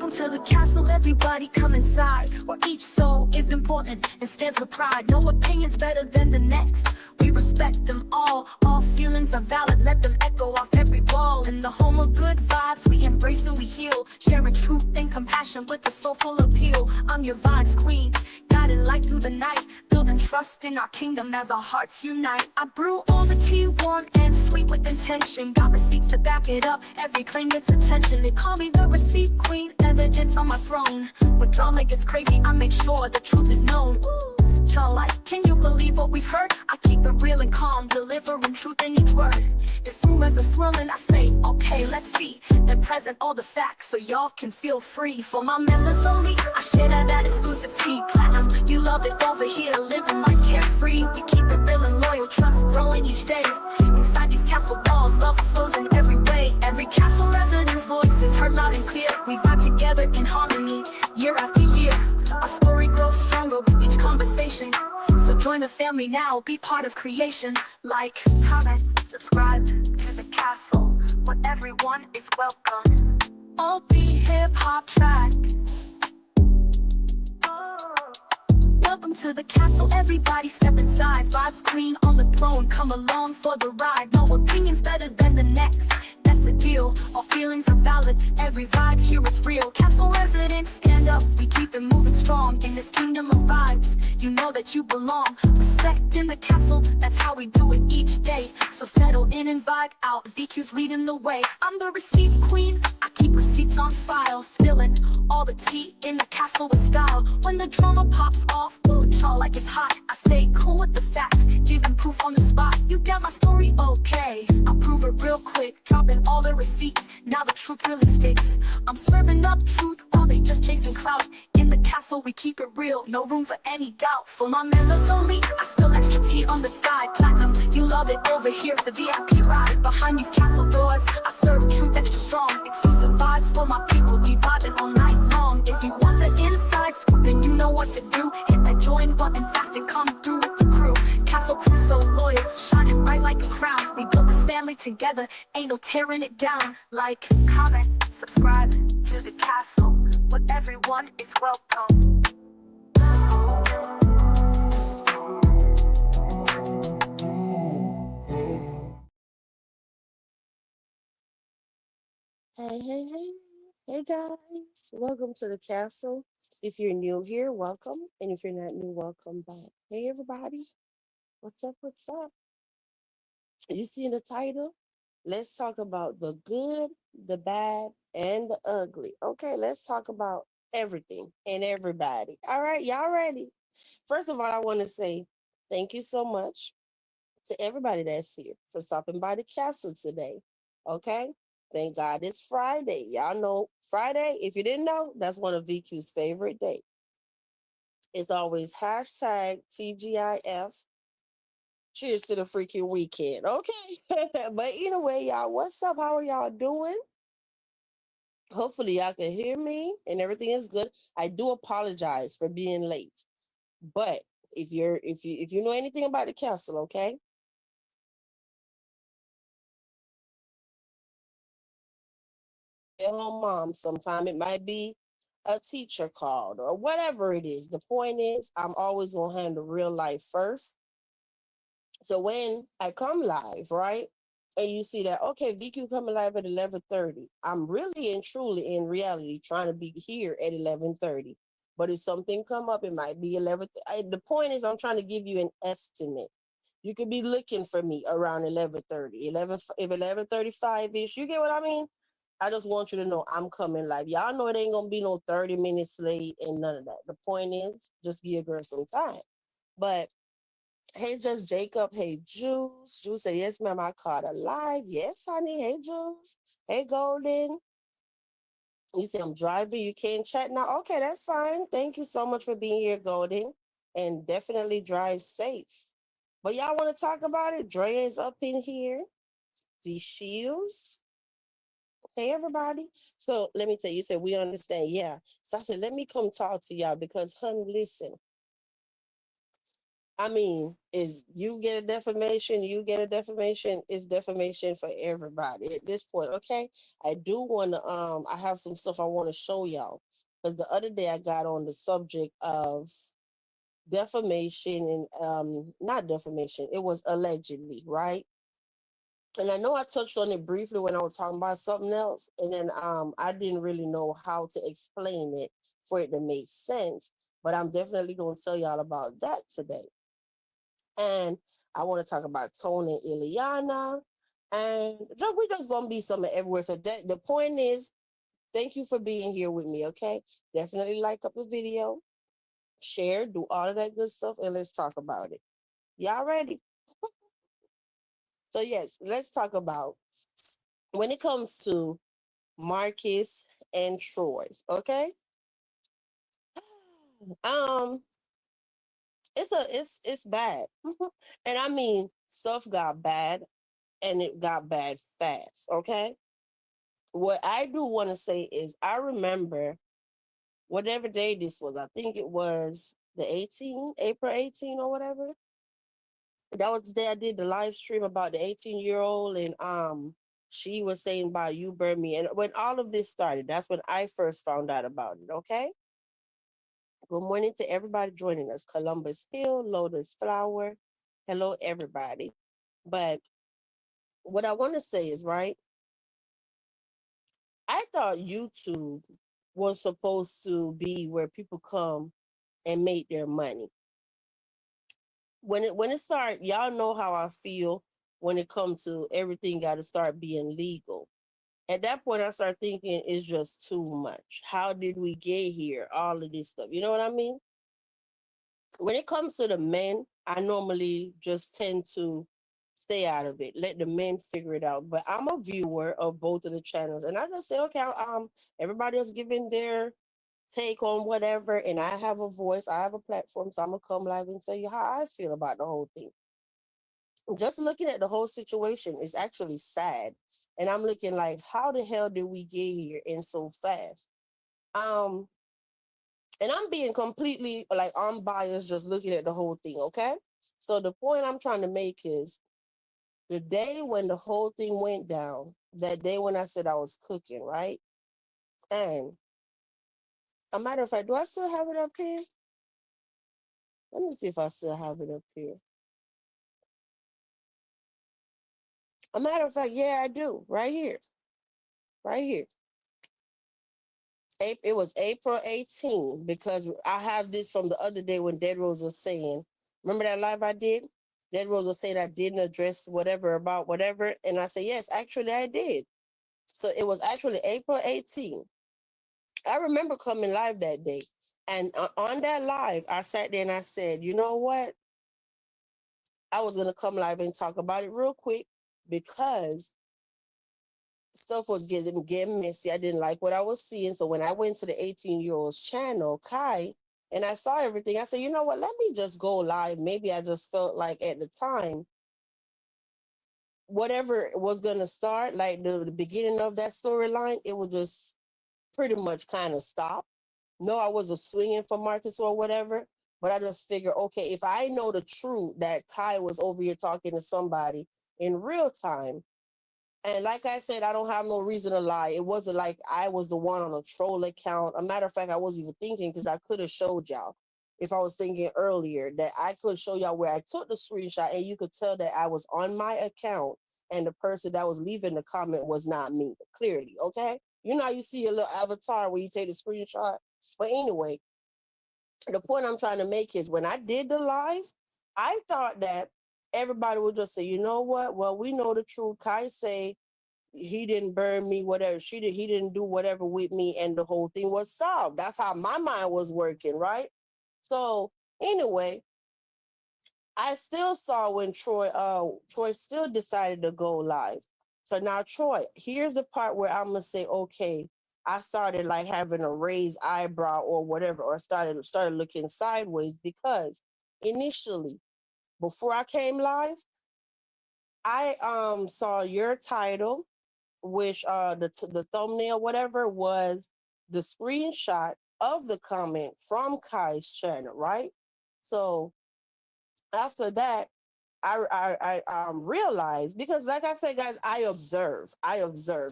Welcome to the castle, everybody come inside, where each soul is important and stands with pride. No opinion's better than the next, we respect them all feelings are valid, let them echo off every wall. In the home of good vibes, we embrace and we heal, sharing truth and compassion with a soulful appeal. I'm your vibes queen, guiding light through the night, building trust in our kingdom as our hearts unite. I brew all the tea warm and sweet with intention, got receipts to back it up, every claim gets attention. They call me the receipt queen, evidence on my throne. When drama gets crazy, I make sure the truth is known. Y'all like, can you believe what we've heard? I keep it real and calm, delivering truth in each word. If rumors are swirling, I say, okay, let's see, and present all the facts so y'all can feel free. For my members only, I share that exclusive tea. Platinum, you love it over here, living life carefree. We keep it real and loyal, trust growing each day. Inside these castle walls, love flows in every way. Every castle resident's voice is heard loud and clear. We vibe together in harmony, year after year. Our story grows stronger with each conversation. So join the family now, be part of creation. Like, comment, subscribe to the castle, where everyone is welcome. All be hip-hop track. Welcome to the castle, everybody step inside. Vibes queen on the throne, come along for the ride. No opinion's better than the next, that's the deal. All feelings are valid, every vibe here is real. Castle residents, stand up, we keep it moving strong. In this kingdom of vibes, you know that you belong. Respect in the castle, that's how we do it each day. So settle in and vibe out, VQ's leading the way. I'm the receipt queen, I keep receipts on file, spilling all the tea in the castle with style. When the drama pops off, y'all like it's hot, I stay cool with the facts, giving proof on the spot. You get my story, okay, I'll prove it real quick, dropping all the receipts, now the truth really sticks. I'm serving up truth while they just chasing clout. In the castle we keep it real, no room for any doubt. For my members only, I spill extra tea on the side. Platinum, you love it over here, it's a VIP ride. Behind these castle doors, I serve truth extra strong. Exclusive vibes for my people, we vibing all night long. If you want the inside scoop, then you know what to do. Hit that join button fast and come through with the crew. Castle crew so loyal, shining bright like a crown. We built this family together, ain't no tearing it down. Like, comment, subscribe to the castle, where everyone is welcome. Hey guys, welcome to the castle. If you're new here, welcome, and if you're not new, welcome back. Hey everybody, what's up? What's up? You see the title? Let's talk about the good, the bad, and the ugly. Okay, let's talk about everything and everybody. All right, y'all ready? First of all, I want to say thank you so much to everybody that's here for stopping by the castle today. Okay? Thank God it's Friday. Y'all know Friday, if you didn't know, that's one of VQ's favorite days. It's always hashtag TGIF. Cheers to the freaking weekend. Okay. But anyway, y'all, what's up? How are y'all doing? Hopefully y'all can hear me and everything is good. I do apologize for being late. But if you know anything about the castle, okay? At home mom sometime. It might be a teacher called or whatever it is. The point is, I'm always going to handle real life first. So when I come live, right, and you see that, okay, VQ coming live at 11:30, I'm really and truly in reality trying to be here at 11:30. But if something come up, it might be 11. The point is, I'm trying to give you an estimate. You could be looking for me around 11:30, if 11:35 ish. You get what I mean? I just want you to know I'm coming live. Y'all know it ain't gonna be no 30 minutes late and none of that. The point is, just give a girl some time. But hey, just Jacob. Hey, Juice. Juice said, yes, ma'am, I caught her live. Yes, honey. Hey, Juice. Hey, Golden. You say I'm driving. You can't chat now. Okay, that's fine. Thank you so much for being here, Golden. And definitely drive safe. But y'all want to talk about it? Drea is up in here. D Shields. Hey, everybody. So let me tell you, said we understand. Yeah. So I said, let me come talk to y'all because, honey, listen. I mean, is you get a defamation, you get a defamation, it's defamation for everybody at this point, okay? I do want to I have some stuff I want to show y'all because the other day I got on the subject of defamation and not defamation, it was allegedly, right? And I know I touched on it briefly when I was talking about something else, and then I didn't really know how to explain it for it to make sense, but I'm definitely going to tell y'all about that today. And I want to talk about Tony and Ileana. And we're just going to be something everywhere. So the point is, thank you for being here with me, okay? Definitely like up the video, share, do all of that good stuff, and let's talk about it. Y'all ready? So, yes, let's talk about when it comes to Marcus and Troy, okay? Um, it's bad. And I mean, stuff got bad and it got bad fast, okay? What I do want to say is I remember whatever day this was. I think it was the 18th, April 18 or whatever. That was the day I did the live stream about the 18-year-old and she was saying about you burn me. And when all of this started, that's when I first found out about it, okay? Good morning to everybody joining us. Columbus Hill, Lotus Flower. Hello, everybody. But what I want to say is, right, I thought YouTube was supposed to be where people come and make their money. When it start, y'all know how I feel when it comes to everything got to start being legal. At that point, I start thinking it's just too much. How did we get here? All of this stuff. You know what I mean? When it comes to the men, I normally just tend to stay out of it. Let the men figure it out. But I'm a viewer of both of the channels, and I just say, okay, everybody else giving their take on whatever, and I have a voice, I have a platform, so I'm gonna come live and tell you how I feel about the whole thing. Just looking at the whole situation is actually sad, and I'm looking like, how the hell did we get here and so fast? Um, and I'm being completely like unbiased, just looking at the whole thing. Okay, so the point I'm trying to make is the day when the whole thing went down, that day when I said I was cooking, right? And a matter of fact, do I still have it up here? Let me see if I still have it up here. A matter of fact, yeah, I do. Right here. Right here. It was April 18 because I have this from the other day when Dead Rose was saying, remember that live I did? Dead Rose was saying I didn't address whatever about whatever. And I said, yes, actually I did. So it was actually April 18. I remember coming live that day. And on that live, I sat there and I said, you know what? I was going to come live and talk about it real quick because stuff was getting messy. I didn't like what I was seeing. So when I went to the 18-year-old's channel, Kai, and I saw everything, I said, you know what? Let me just go live. Maybe I just felt like at the time, whatever was going to start, like the beginning of that storyline, it would just pretty much kind of stop. No, I wasn't swinging for Marcus or whatever, but I just figured, okay, if I know the truth that Kai was over here talking to somebody in real time, and like I said, I don't have no reason to lie. It wasn't like I was the one on a troll account. A matter of fact, I wasn't even thinking because I could have showed y'all if I was thinking earlier that I could show y'all where I took the screenshot and you could tell that I was on my account and the person that was leaving the comment was not me, clearly, okay? You know how you see a little avatar when you take the screenshot? But anyway, the point I'm trying to make is when I did the live, I thought that everybody would just say, you know what? Well, we know the truth. Kai say he didn't burn me, whatever. He didn't do whatever with me, and the whole thing was solved. That's how my mind was working, right? So anyway, I still saw when Troy still decided to go live. So now Troy, here's the part where I'm gonna say, okay, I started like having a raised eyebrow or whatever, or started looking sideways because initially, before I came live, I saw your title, which the thumbnail whatever was the screenshot of the comment from Kai's channel, right? So After that, I realized, because like I said, guys, I observe.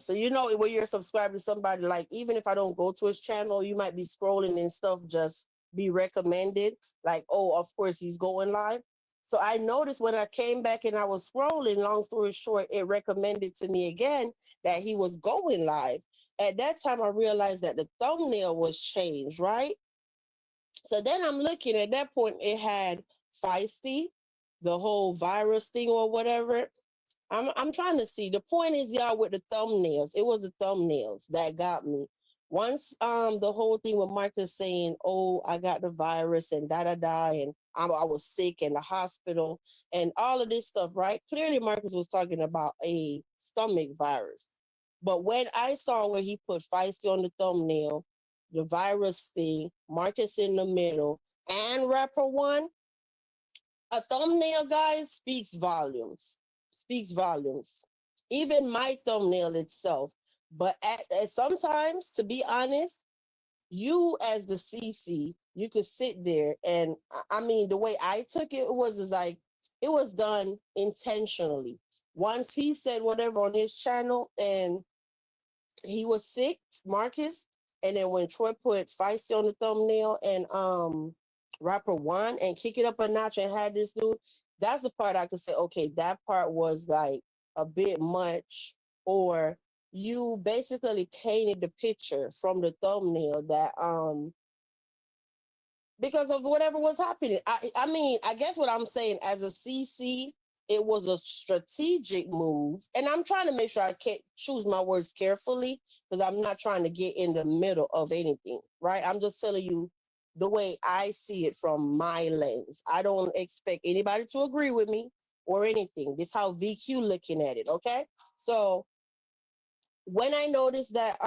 So when you're subscribed to somebody, like even if I don't go to his channel, you might be scrolling and stuff just be recommended, like, oh, of course he's going live. So I noticed when I came back and I was scrolling, long story short, it recommended to me again that he was going live. At that time I realized that the thumbnail was changed, right? So then I'm looking, at that point, it had feisty, the whole virus thing or whatever. I'm trying to see. The point is, y'all, with the thumbnails, it was the thumbnails that got me. Once the whole thing with Marcus saying, "Oh, I got the virus," and da da da, and I was sick in the hospital and all of this stuff, right? Clearly, Marcus was talking about a stomach virus. But when I saw where he put feisty on the thumbnail, the virus thing, Marcus in the middle, and rapper one, a thumbnail, guys, speaks volumes. Speaks volumes. Even my thumbnail itself. But at sometimes, to be honest, you as the CC, you could sit there and I mean, the way I took it was is like it was done intentionally. Once he said whatever on his channel and he was sick, Marcus, and then when Troy put feisty on the thumbnail and rapper one and kick it up a notch and had this dude, that's the part I could say, okay, that part was like a bit much, or you basically painted the picture from the thumbnail that because of whatever was happening. I mean, I guess what I'm saying as a CC, it was a strategic move, and I'm trying to make sure I can't choose my words carefully because I'm not trying to get in the middle of anything, right? I'm just telling you the way I see it from my lens. I don't expect anybody to agree with me or anything. This is how VQ looking at it, okay? So when I noticed that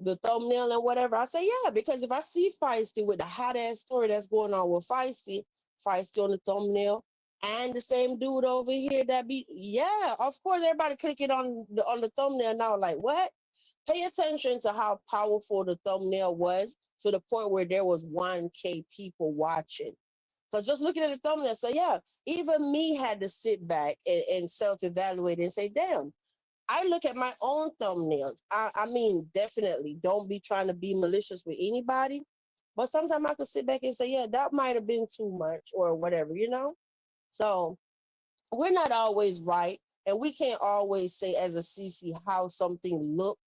the thumbnail and whatever, I say, yeah, because if I see Feisty with the hot ass story that's going on with Feisty on the thumbnail, and the same dude over here that be, yeah, of course, everybody clicking on the thumbnail now, like, what? Pay attention to how powerful the thumbnail was to the point where there was 1K people watching. Because just looking at the thumbnail, so yeah, even me had to sit back and self-evaluate and say, damn, I look at my own thumbnails. I mean, definitely don't be trying to be malicious with anybody. But sometimes I could sit back and say, yeah, that might have been too much or whatever, you know? So we're not always right. And we can't always say as a CC how something look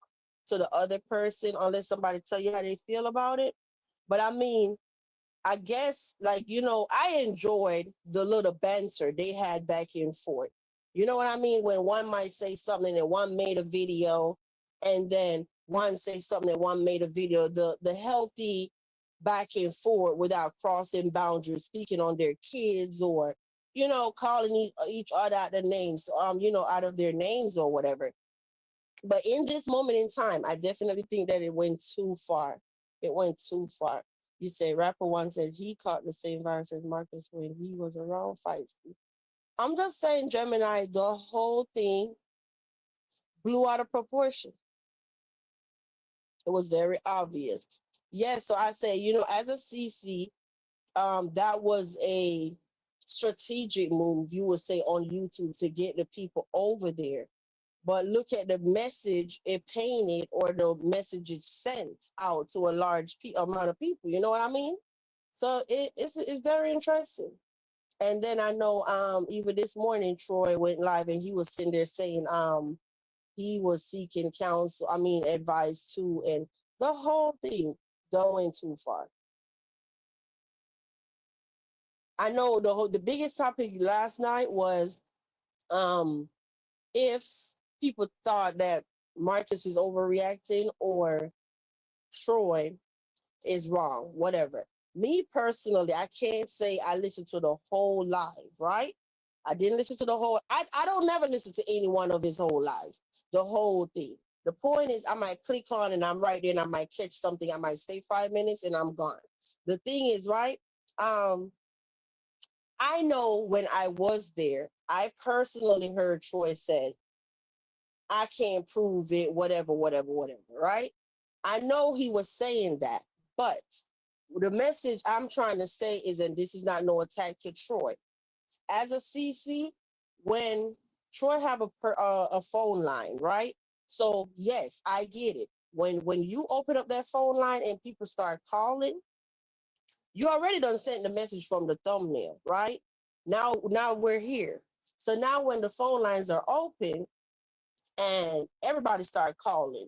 to the other person unless somebody tell you how they feel about it. But I mean, I guess, like, I enjoyed the little banter they had back and forth. You know what I mean? When one might say something and one made a video, and then one say something and one made a video, the healthy back and forth without crossing boundaries, speaking on their kids or, calling each other out their names, out of their names or whatever. But in this moment in time, I definitely think that it went too far. It went too far. You say rapper one said he caught the same virus as Marcus when he was around feisty. I'm just saying, Gemini, the whole thing blew out of proportion. It was very obvious. Yes, so I say, as a CC, that was a strategic move, you would say, on YouTube to get the people over there. But look at the message it painted or the message it sent out to a large amount of people. You know what I mean? So it's very interesting. And then I know even this morning Troy went live and he was sitting there saying he was seeking counsel, advice too, and the whole thing going too far. I know the biggest topic last night was um if people thought that Marcus is overreacting or Troy is wrong, whatever. Me personally, I can't say I listened to the whole live, right? I didn't listen to the whole. I don't never listen to any one of his whole lives, the whole thing. The point is, I might click on and I'm right there and I might catch something. I might stay 5 minutes and I'm gone. The thing is, right? I know when I was there, I personally heard Troy said, I can't prove it, whatever, right? I know he was saying that, but The message I'm trying to say is, and this is not no attack to Troy. As a CC, when Troy have a phone line, right? So yes, I get it. When you open up that phone line and people start calling, you already done sent the message from the thumbnail, right? Now we're here. So now when the phone lines are open and everybody start calling,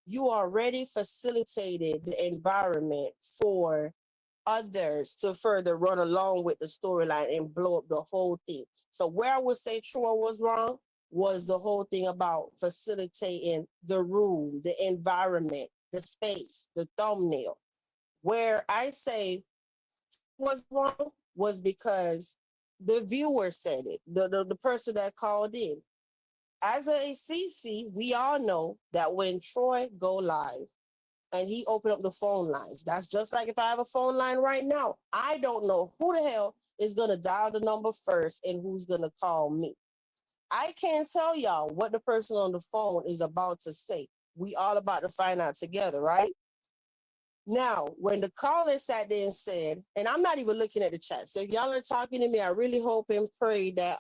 you already facilitated the environment for others to further run along with the storyline and blow up the whole thing. So where I would say Troy was wrong was the whole thing about facilitating the room, the environment, the space, the thumbnail. Where I say was wrong was because the viewer said it, the person that called in. As a CC, we all know that when Troy go live and he opened up the phone lines, that's just like if I have a phone line right now. I don't know who the hell is going to dial the number first and who's going to call me. I can't tell y'all what the person on the phone is about to say. We all about to find out together, right? Now, when the caller sat there and said, and I'm not even looking at the chat. So if y'all are talking to me, I really hope and pray that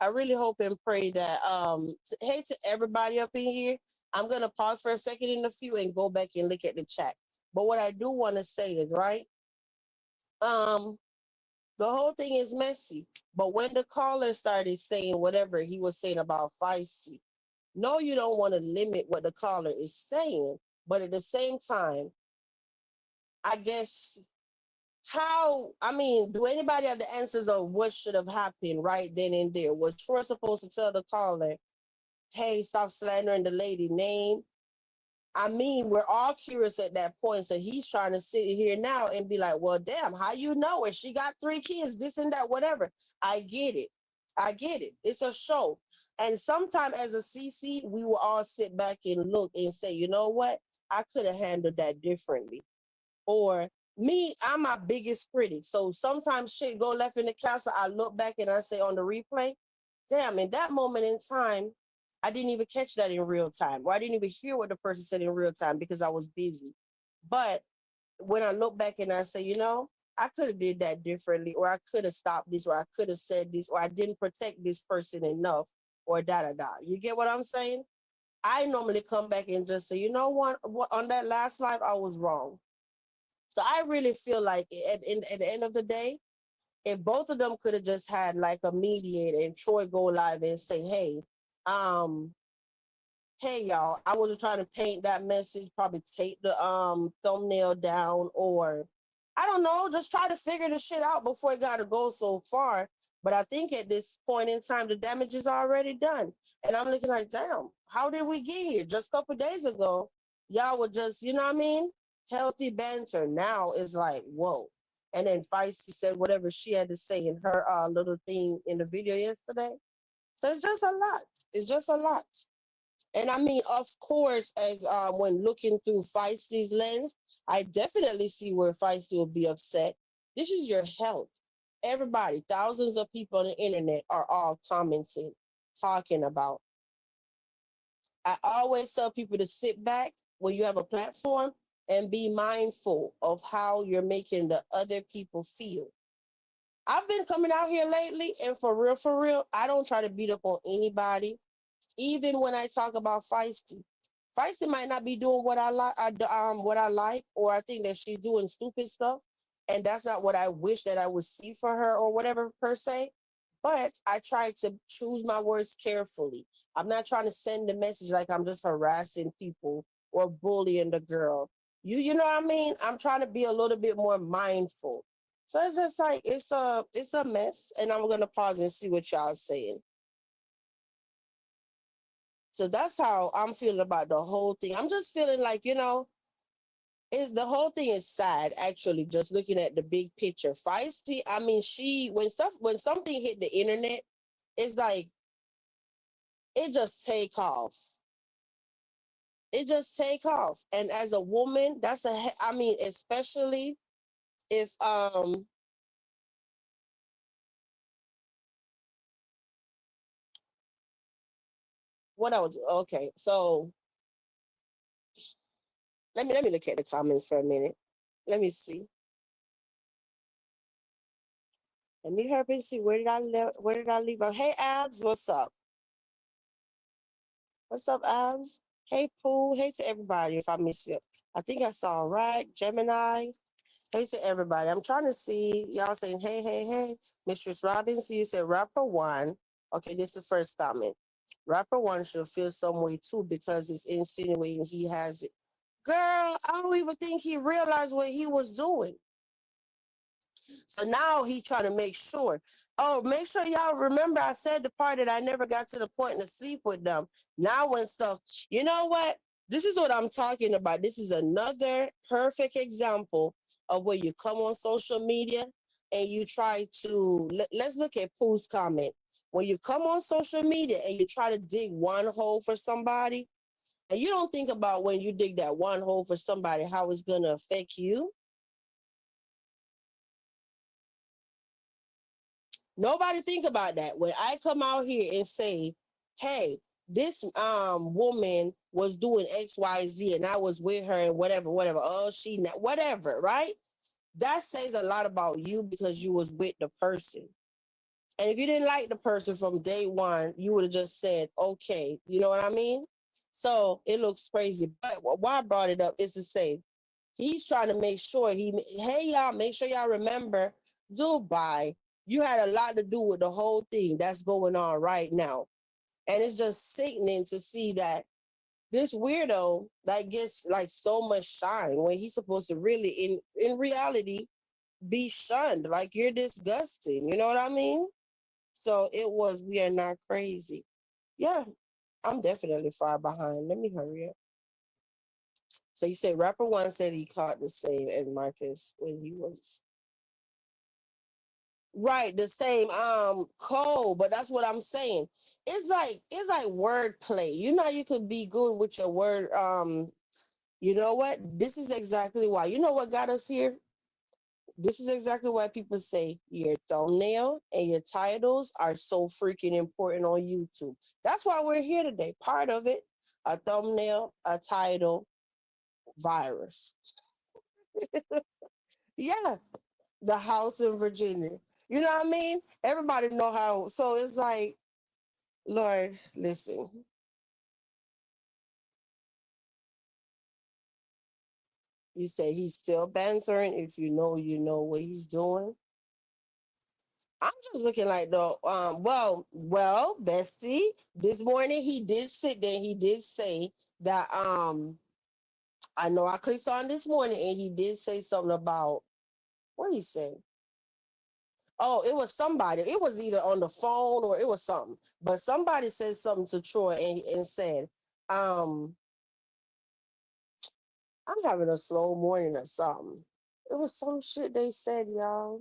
hey to everybody up in here. I'm gonna pause for a second in a few and go back and look at the chat. But what I do want to say is right. Um, the whole thing is messy. But when the caller started saying whatever he was saying about feisty, no, you don't want to limit what the caller is saying, but at the same time, I guess do anybody have the answers of what should have happened right then and there? Was Troy supposed to tell the caller, hey, stop slandering the lady name? I mean, we're all curious at that point. So he's trying to sit here now and be like, well, damn, how you know it? She got 3 kids, this and that, whatever. I get it. I get it. It's a show. And sometime as a CC, we will all sit back and look and say, you know what? I could have handled that differently. Or me, I'm my biggest critic. So sometimes shit go left in the castle. I look back and I say on the replay, damn, in that moment in time, I didn't even catch that in real time. Or I didn't even hear what the person said in real time because I was busy. But when I look back and I say, you know, I could have did that differently, or I could have stopped this, or I could have said this, or I didn't protect this person enough, or da da da. You get what I'm saying? I normally come back and just say, you know what on that last live, I was wrong. So I really feel like at the end of the day, if both of them could have just had like a mediator and Troy go live and say, um, hey y'all, I was trying to paint that message, probably take the thumbnail down, or I don't know, just try to figure the shit out before it gotta go so far. But I think at this point in time, the damage is already done. And I'm looking like, damn, how did we get here? Just a couple of days ago, y'all were just, you know what I mean? Healthy banter. Now is like, whoa. And then Feisty said whatever she had to say in her little thing in the video yesterday. So it's just a lot. It's just a lot. And I mean, of course, as when looking through Feisty's lens, I definitely see where Feisty will be upset. This is your health. Everybody, thousands of people on the internet are all commenting, talking about. I always tell people to sit back when you have a platform and be mindful of how you're making the other people feel. I've been coming out here lately, and for real, I don't try to beat up on anybody. Even when I talk about Feisty, Feisty might not be doing what I like, what I like, or I think that she's doing stupid stuff, and that's not what I wish that I would see for her or whatever per se. But I try to choose my words carefully. I'm not trying to send a message like I'm just harassing people or bullying the girl. You know what I mean? I'm trying to be a little bit more mindful. So it's just like it's a mess, and I'm gonna pause and see what y'all saying. So that's how I'm feeling about the whole thing. I'm just feeling like, the whole thing is sad, actually, just looking at the big picture. Feisty, I mean, when something hit the internet, it's like it just take off. It just take off. And as a woman, I mean, especially if what I was okay, so Let me look at the comments for a minute. Let me see. Let me help and see where did I leave off? Hey Abs, what's up? What's up, Abs? Hey Pooh, hey to everybody if I miss you. I think I saw right. Gemini. Hey to everybody. I'm trying to see y'all saying hey, hey, hey. Mistress Robinson, you said rapper one. Okay, this is the first comment. Rapper one should feel some way too because it's insinuating he has it. Girl, I don't even think he realized what he was doing. So now he trying to make sure. Oh, make sure y'all remember I said the part that I never got to the point to sleep with them. Now when stuff, you know what? This is what I'm talking about. This is another perfect example of where you come on social media and you try to, let's look at Pooh's comment. When you come on social media and you try to dig one hole for somebody, and you don't think about when you dig that one hole for somebody, how it's going to affect you. Nobody think about that. When I come out here and say, hey, this woman was doing XYZ and I was with her and whatever, oh, she not, whatever, right? That says a lot about you because you was with the person. And if you didn't like the person from day one, you would have just said, okay, you know what I mean? So it looks crazy. But why I brought it up is to say, he's trying to make sure hey, y'all, make sure y'all remember Dubai. You had a lot to do with the whole thing that's going on right now. And it's just sickening to see that this weirdo that gets like so much shine when he's supposed to really in reality be shunned. Like you're disgusting. You know what I mean? So it was, we are not crazy. Yeah, I'm definitely far behind. Let me hurry up. So you said rapper one said he caught the same as Marcus when he was right, the same code, but that's what I'm saying. It's like wordplay. You know, you could be good with your word. You know what? This is exactly why. You know what got us here? This is exactly why people say your thumbnail and your titles are so freaking important on YouTube. That's why we're here today. Part of it, a thumbnail, a title, virus. Yeah, the house in Virginia. You know what I mean? Everybody know how. So it's like, Lord, listen. You say he's still bantering. If you know what he's doing. I'm just looking like the well, bestie. This morning he did sit there. He did say that I know I clicked on this morning and he did say something about what he said. Oh, it was somebody. It was either on the phone or it was something. But somebody said something to Troy and said, I'm having a slow morning or something. It was some shit they said, y'all.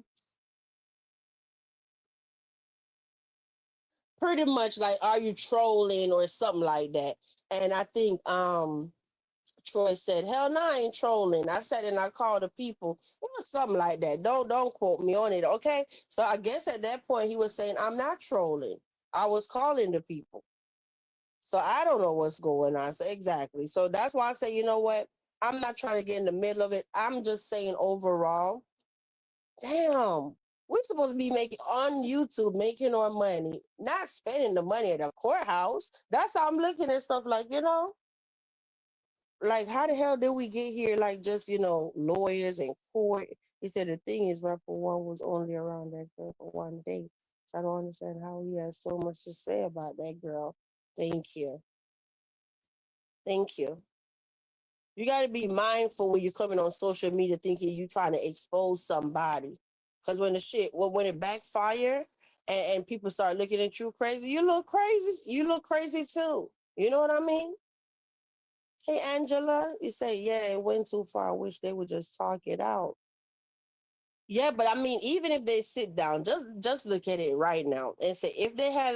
Pretty much like, are you trolling or something like that? And I think Troy said, hell no, I ain't trolling. I said and I called the people. It was something like that. Don't quote me on it, okay? So I guess at that point he was saying, I'm not trolling. I was calling the people. So I don't know what's going on. So exactly. So that's why I say, you know what? I'm not trying to get in the middle of it. I'm just saying overall, damn, we're supposed to be making on YouTube, making our money, not spending the money at the courthouse. That's how I'm looking at stuff like, like how the hell did we get here? Like just, lawyers and court. He said the thing is rapper one was only around that girl for one day. So I don't understand how he has so much to say about that girl. Thank you. Thank you. You got to be mindful when you're coming on social media thinking you trying to expose somebody. Because when it backfire and people start looking at you crazy, you look crazy. You look crazy too. You know what I mean? Hey, Angela, you say, yeah, it went too far. I wish they would just talk it out. Yeah, but I mean, even if they sit down, just look at it right now and say, if they had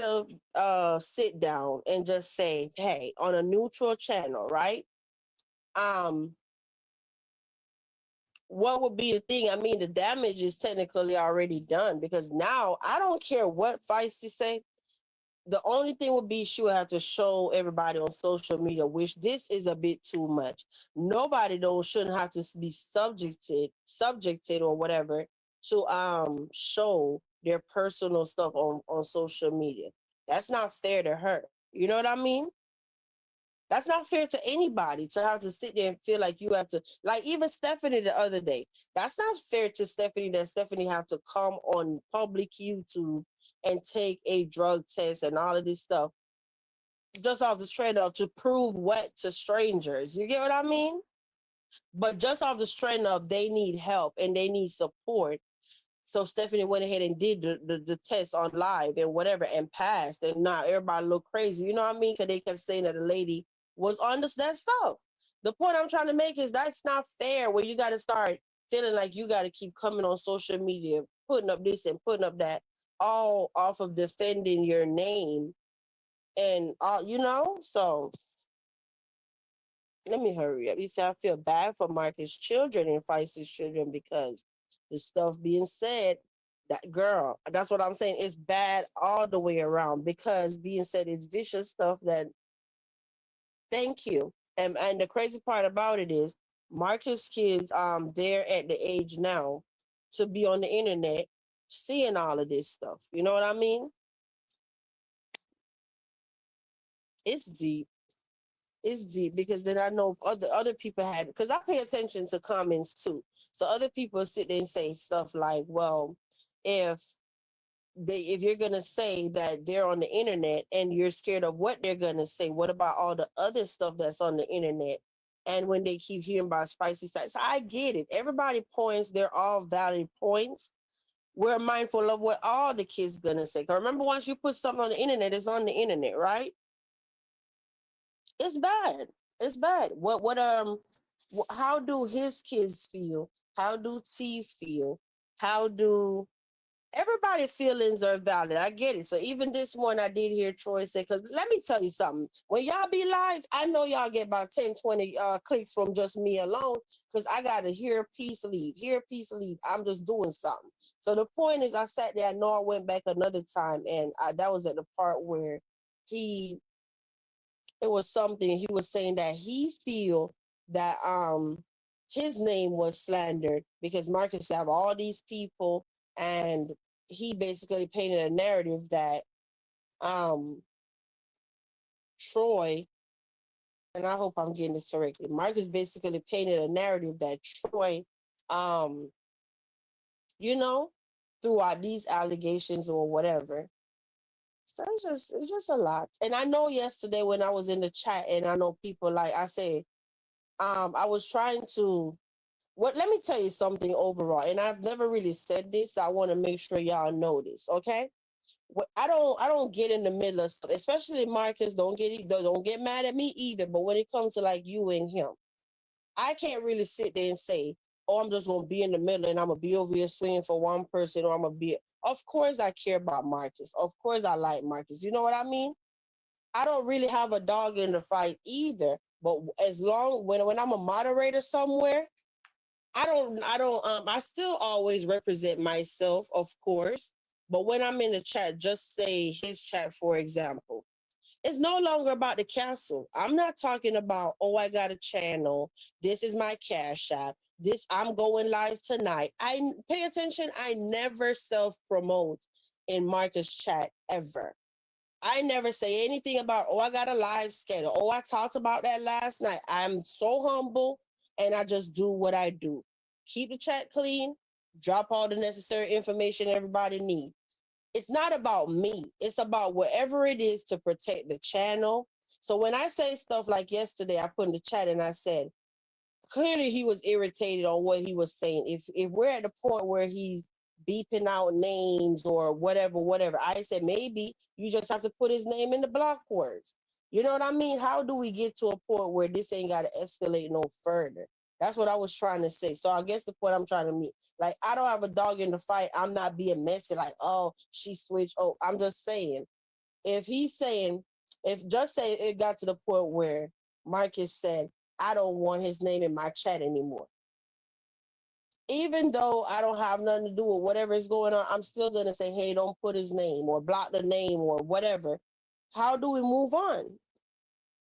a sit down and just say, hey, on a neutral channel, right? What would be the thing? I mean, the damage is technically already done because now I don't care what Feisty say. The only thing would be she would have to show everybody on social media, which this is a bit too much. Nobody though shouldn't have to be subjected or whatever to show their personal stuff on social media. That's not fair to her. You know what I mean? That's not fair to anybody to have to sit there and feel like you have to, like even Stephanie the other day. That's not fair to Stephanie that Stephanie have to come on public YouTube and take a drug test and all of this stuff just off the straight up to prove what to strangers. You get what I mean? But just off the strength of they need help and they need support. So Stephanie went ahead and did the test on live and whatever and passed. And now everybody look crazy. You know what I mean? Because they kept saying that the lady was on that stuff. The point I'm trying to make is that's not fair where you got to start feeling like you got to keep coming on social media, putting up this and putting up that, all off of defending your name. And, so let me hurry up. You see, I feel bad for Marcus' children and Feist's children because the stuff being said, that girl, that's what I'm saying. It's bad all the way around because being said is vicious stuff that, thank you. And the crazy part about it is Marcus' kids, they're at the age now to be on the internet seeing all of this stuff. You know what I mean? It's deep. It's deep because then I know other people had, because I pay attention to comments too. So other people sit there and say stuff like, well, if you're gonna say that they're on the internet and you're scared of what they're gonna say, what about all the other stuff that's on the internet? And when they keep hearing about spicy sides, so I get it. Everybody points, they're all valid points. We're mindful of what all the kids gonna say. 'Cause remember, once you put something on the internet, it's on the internet, right? It's bad. It's bad. How do his kids feel? How do T feel? How do everybody's feelings are valid? I get it. So even this one, I did hear Troy say, because let me tell you something. When y'all be live, I know y'all get about 10, 20 clicks from just me alone because I got to hear a piece leave, hear a piece leave. I'm just doing something. So the point is, I sat there. I know I went back another time, and that was at the part where he it was something he was saying that he feel that his name was slandered because Marcus have all these people, and he basically painted a narrative that um Troy, and I hope I'm getting this correctly, Marcus basically painted a narrative that Troy um you know throughout these allegations or whatever. So it's just a lot. And I know yesterday when I was in the chat, and I know people, like I say, I was trying to let me tell you something overall, and I've never really said this, so I want to make sure y'all know this, okay? I don't get in the middle of stuff, especially Marcus. Don't get mad at me either. But when it comes to like you and him, I can't really sit there and say, oh, I'm just going to be in the middle and I'm going to be over here swinging for one person, or I'm going to be. Of course, I care about Marcus. Of course, I like Marcus. You know what I mean? I don't really have a dog in the fight either. But as long when I'm a moderator somewhere, I still always represent myself, of course. But when I'm in the chat, just say his chat, for example. It's no longer about the castle. I'm not talking about, oh, I got a channel. This is my cash app. This, I'm going live tonight. I pay attention. I never self-promote in Marcus chat ever. I never say anything about, oh, I got a live schedule. Oh, I talked about that last night. I'm so humble and I just do what I do. Keep the chat clean, drop all the necessary information everybody needs. It's not about me. It's about whatever it is to protect the channel. So when I say stuff like yesterday, I put in the chat and I said, clearly he was irritated on what he was saying. If we're at the point where he's beeping out names or whatever, I said maybe you just have to put his name in the block words. You know what I mean? How do we get to a point where this ain't got to escalate no further? That's what I was trying to say. So I guess the point I'm trying to meet, like, I don't have a dog in the fight. I'm not being messy like, oh, she switched. Oh, I'm just saying, if he's saying, if just say it got to the point where Marcus said, I don't want his name in my chat anymore. Even though I don't have nothing to do with whatever is going on, I'm still going to say, hey, don't put his name or block the name or whatever. How do we move on?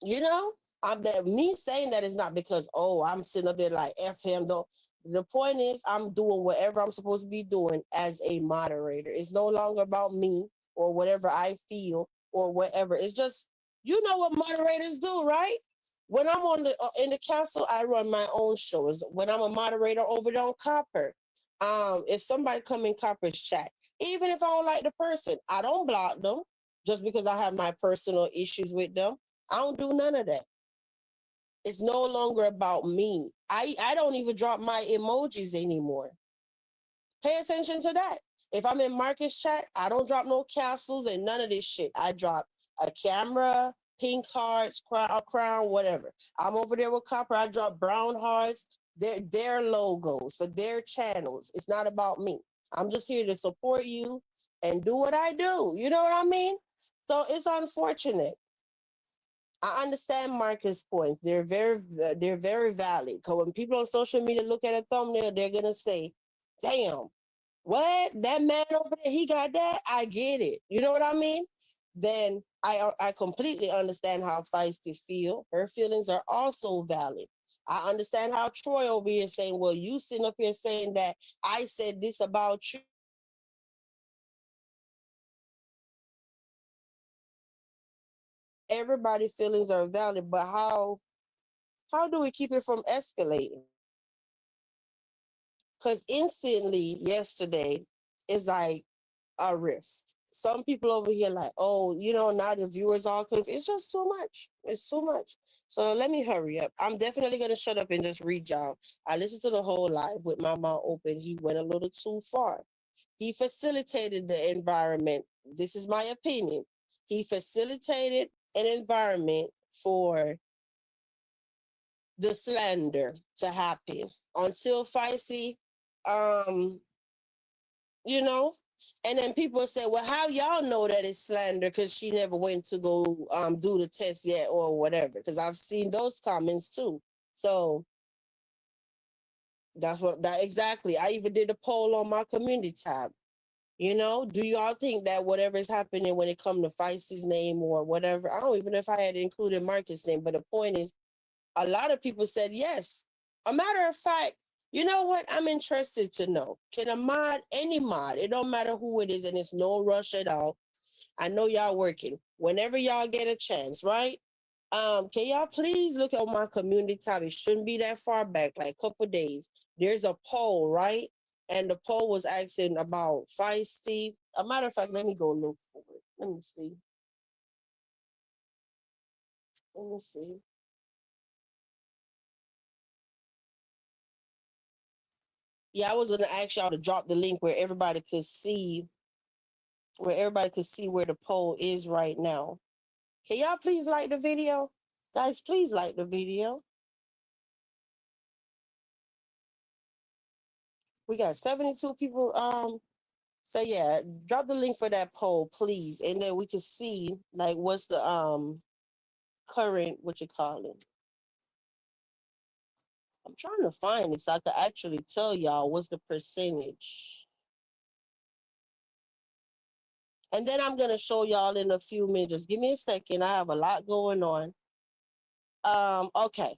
You know, I'm that me saying that is not because, oh, I'm sitting up there like F him though. The point is I'm doing whatever I'm supposed to be doing as a moderator. It's no longer about me or whatever I feel or whatever. It's just, you know what moderators do, right? When I'm on the in the council, I run my own shows. When I'm a moderator over there on Copper, if somebody come in Copper's chat, even if I don't like the person, I don't block them just because I have my personal issues with them. I don't do none of that. It's no longer about me. I don't even drop my emojis anymore. Pay attention to that. If I'm in Marcus chat, I don't drop no castles and none of this shit. I drop a camera, pink hearts, crown, whatever. I'm over there with Copper. I drop brown hearts, their logos for their channels. It's not about me. I'm just here to support you and do what I do. You know what I mean? So it's unfortunate. I understand Marcus' points. They're very valid. Because when people on social media look at a thumbnail, they're gonna say, "Damn, what that man over there? He got that. I get it. You know what I mean?" Then I completely understand how Feisty feel. Her feelings are also valid. I understand how Troy over here saying, "Well, you sitting up here saying that I said this about you." Everybody's feelings are valid, but how do we keep it from escalating? Because instantly yesterday is like a rift. Some people over here like, oh, now the viewers all confused. It's just too much. It's too much. So let me hurry up. I'm definitely gonna shut up and just read y'all. I listened to the whole live with my mouth open. He went a little too far. He facilitated the environment. This is my opinion. He facilitated an environment for the slander to happen until Feisty, um, you know, and then people say, well, how y'all know that it's slander because she never went to go do the test yet or whatever? Because I've seen those comments too. So that's what that exactly. I even did a poll on my community tab. Do y'all think that whatever is happening when it comes to Feisty's name or whatever? I don't even know if I had included Marcus' name, but the point is, a lot of people said yes. A matter of fact, you know what? I'm interested to know. Can a mod, any mod, it don't matter who it is, and it's no rush at all. I know y'all working. Whenever y'all get a chance, right? Can y'all please look at my community tab? It shouldn't be that far back, like a couple days. There's a poll, right? And the poll was asking about Feisty. A matter of fact, let me go look for it. Let me see. Let me see. Yeah, I was gonna ask y'all to drop the link where the poll is right now. Can y'all please like the video? Guys, please like the video. We got 72 people. So yeah, drop the link for that poll, please. And then we can see like what's the current, what you call it. I'm trying to find it so I can actually tell y'all what's the percentage. And then I'm gonna show y'all in a few minutes. Just give me a second. I have a lot going on. Okay.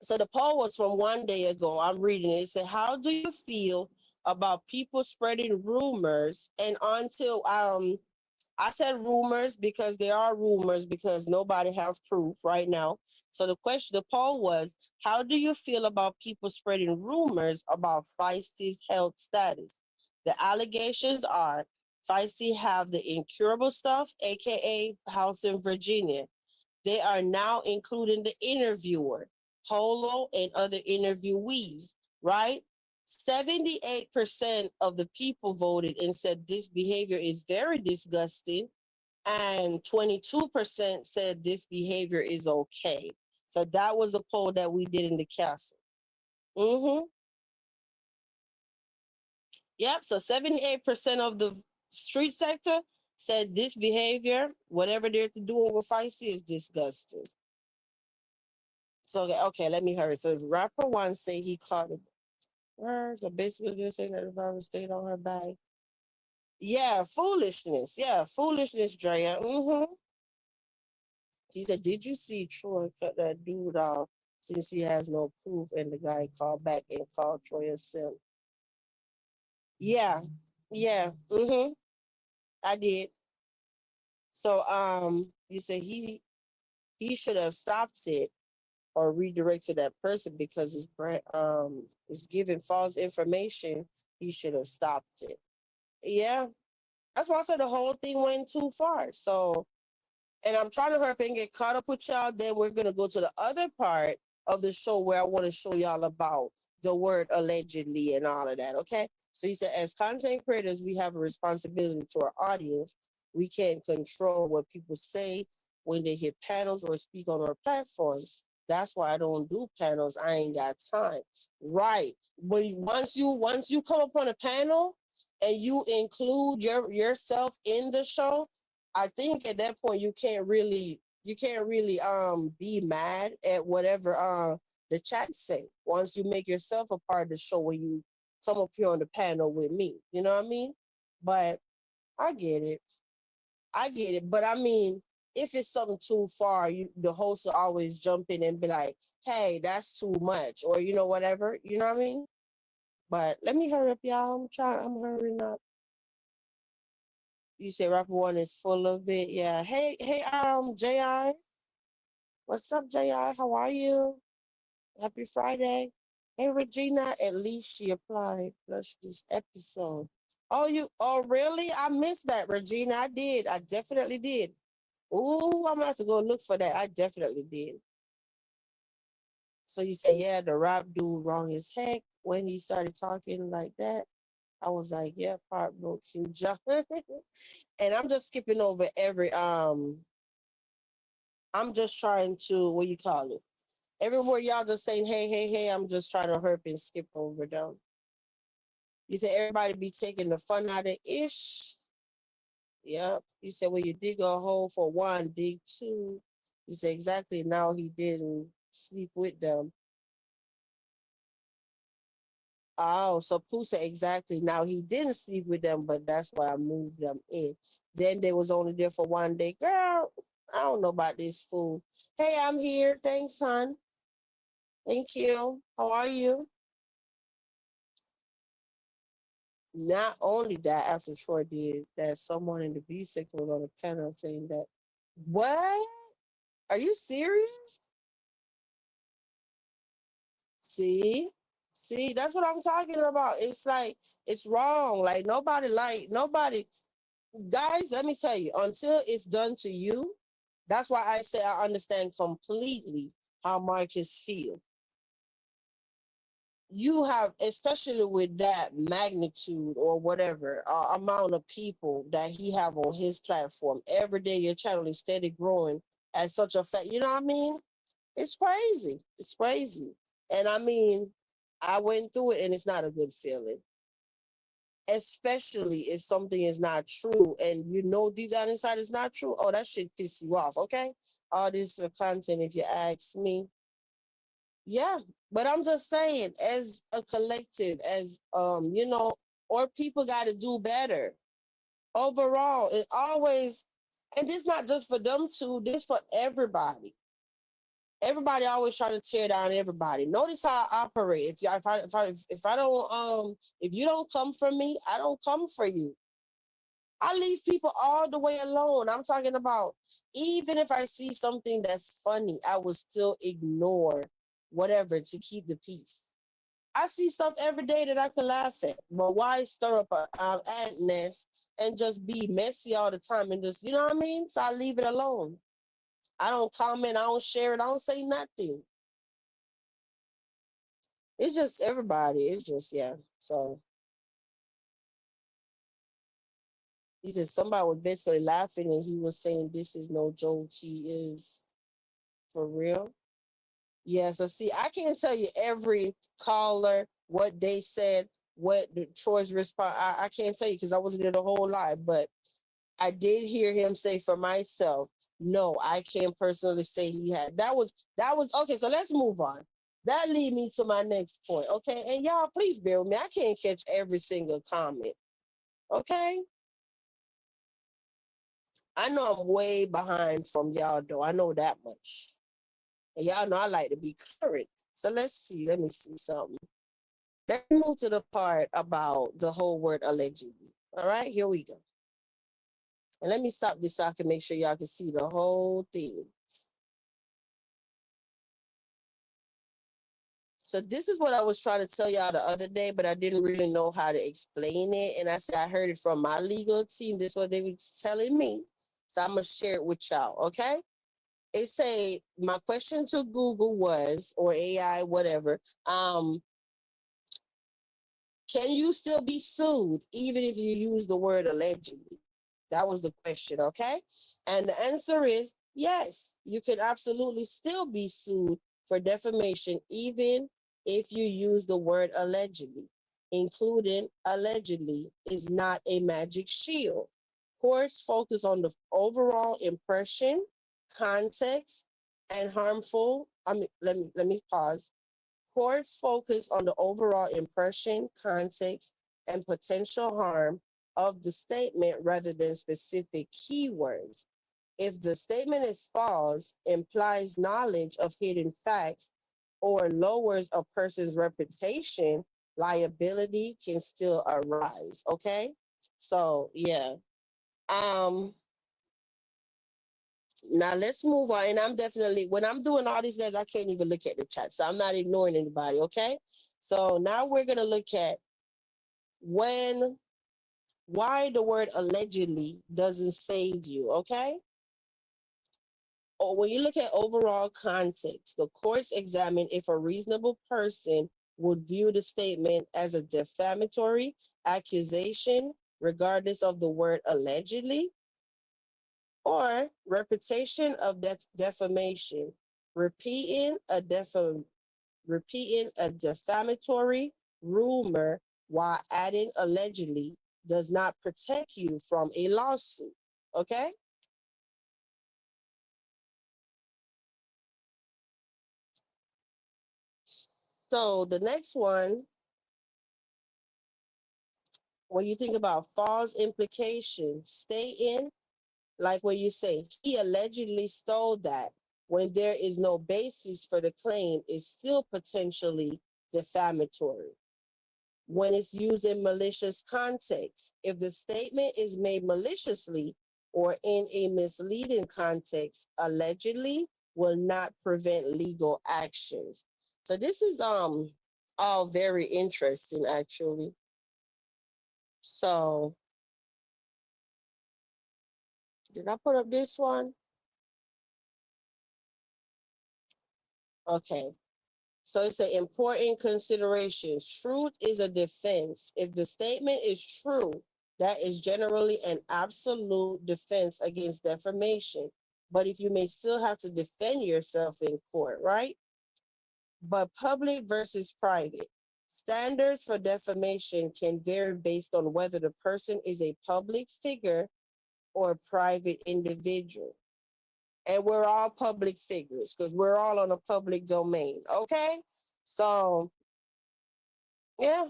So the poll was from one day ago. I'm reading it. It said, how do you feel about people spreading rumors? And until I said rumors because there are rumors because nobody has proof right now. So the poll was, how do you feel about people spreading rumors about Feisty's health status? The allegations are Feisty have the incurable stuff, aka house in Virginia. They are now including the interviewer, Polo, and other interviewees, right? 78% of the people voted and said this behavior is very disgusting, and 22% said this behavior is okay. So that was a poll that we did in the castle. Mm-hmm. Yep. So 78% of the street sector said this behavior, whatever they're doing with Feisty, is disgusting. So okay, let me hurry. So rapper one say he caught it. So basically they're saying that the virus stayed on her back. Yeah, foolishness. Yeah, foolishness, Drea. Mm-hmm. He said, "Did you see Troy cut that dude off since he has no proof?" And the guy called back and called Troy a simp. Yeah, yeah, I did. So you say he should have stopped it or redirected that person because his brand is giving false information. He should have stopped it. Yeah, that's why I said the whole thing went too far. So, and I'm trying to hurry up and get caught up with y'all. Then we're gonna go to the other part of the show where I want to show y'all about the word allegedly and all of that. Okay. So he said, as content creators, we have a responsibility to our audience. We can't control what people say when they hit panels or speak on our platforms. That's why I don't do panels. I ain't got time. Right. But once you come up on a panel and you include yourself in the show, I think at that point you can't really be mad at whatever the chat say. Once you make yourself a part of the show when you come up here on the panel with me. You know what I mean? But I get it. I get it. But I mean, if it's something too far, the host will always jump in and be like, hey, that's too much, or whatever. You know what I mean? But let me hurry up, y'all. I'm hurrying up. You say rapper one is full of it. Yeah. Hey, JI. What's up, JI? How are you? Happy Friday. Hey, Regina. At least she applied plus this episode. Oh, really? I missed that, Regina. I did. I definitely did. Ooh, I'm gonna have to go look for that. I definitely did. So you say, yeah, the rap dude wrong as heck when he started talking like that. I was like, yeah, part broke you, John. And I'm just skipping over I'm just trying to, what you call it? Everywhere y'all just saying, hey, hey, hey, I'm just trying to hurp and skip over them. You say everybody be taking the fun out of ish. Yep. You said, well, you dig a hole for one, dig two. You say exactly now he didn't sleep with them. Oh, so Pooh said exactly now he didn't sleep with them, but that's why I moved them in. Then they was only there for one day. Girl, I don't know about this fool. Hey, I'm here. Thanks, hon. Thank you. How are you? Not only that, after Troy did that, someone in the B sector was on the panel saying that, what? Are you serious? See? See, that's what I'm talking about. It's like, it's wrong. Nobody, guys, let me tell you, until it's done to you, that's why I say I understand completely how Marcus feels. You have, especially with that magnitude or whatever amount of people that he have on his platform every day, your channel is steady growing at such a fact. You know what I mean? It's crazy. It's crazy. And I mean, I went through it and it's not a good feeling, especially if something is not true and you know deep down inside it's not true. Oh, that shit piss you off. Okay. All this content, if you ask me, yeah, but I'm just saying, as a collective, as or people got to do better overall. It always, and this not just for them two. This for everybody. Everybody always trying to tear down everybody. Notice how I operate. If I don't if you don't come for me, I don't come for you. I leave people all the way alone. I'm talking about even if I see something that's funny, I will still ignore whatever to keep the peace. I see stuff every day that I can laugh at, but why stir up a ant nest and just be messy all the time and just, you know what I mean? So I leave it alone. I don't comment, I don't share it, I don't say nothing. It's just everybody. It's just, yeah. So he said somebody was basically laughing and he was saying this is no joke. He is for real. Yeah, so see, I can't tell you every caller what they said, what the Troy's response. I can't tell you because I wasn't there the whole live, but I did hear him say for myself, no, I can't personally say he had. That was okay. So let's move on. That lead me to my next point. Okay. And y'all, please bear with me. I can't catch every single comment. Okay. I know I'm way behind from y'all though. I know that much. And y'all know I like to be current. So let's see. Let me see something. Let's move to the part about the whole word allegedly. All right, here we go. And let me stop this so I can make sure y'all can see the whole thing. So this is what I was trying to tell y'all the other day, but I didn't really know how to explain it. And I said I heard it from my legal team. This is what they were telling me. So I'm gonna share it with y'all, okay? It said my question to Google was, or AI, whatever, can you still be sued even if you use the word allegedly? That was the question, okay? And the answer is yes, you can absolutely still be sued for defamation even if you use the word allegedly, including allegedly is not a magic shield. Courts focus on the overall impression, context, and harmful. Let me pause. Courts focus on the overall impression, context, and potential harm of the statement rather than specific keywords. If the statement is false, implies knowledge of hidden facts, or lowers a person's reputation, liability can still arise. Okay? So yeah. Um Now let's move on. And I'm definitely, when I'm doing all these guys, I can't even look at the chat. So I'm not ignoring anybody, okay? So now we're gonna look at when why the word allegedly doesn't save you, okay? Or when you look at overall context, the courts examine if a reasonable person would view the statement as a defamatory accusation, regardless of the word allegedly, or reputation of defamation, repeating a defamatory rumor while adding allegedly does not protect you from a lawsuit. Okay? So the next one, when you think about false implication, stay in, like when you say, he allegedly stole that, when there is no basis for the claim, is still potentially defamatory. When it's used in malicious context, if the statement is made maliciously or in a misleading context, allegedly will not prevent legal actions. So this is all very interesting actually. So did I put up this one? Okay. So it's an important consideration. Truth is a defense. If the statement is true, that is generally an absolute defense against defamation. But if you may still have to defend yourself in court, right? But public versus private. Standards for defamation can vary based on whether the person is a public figure or a private individual. And we're all public figures because we're all on a public domain. Okay. So, yeah.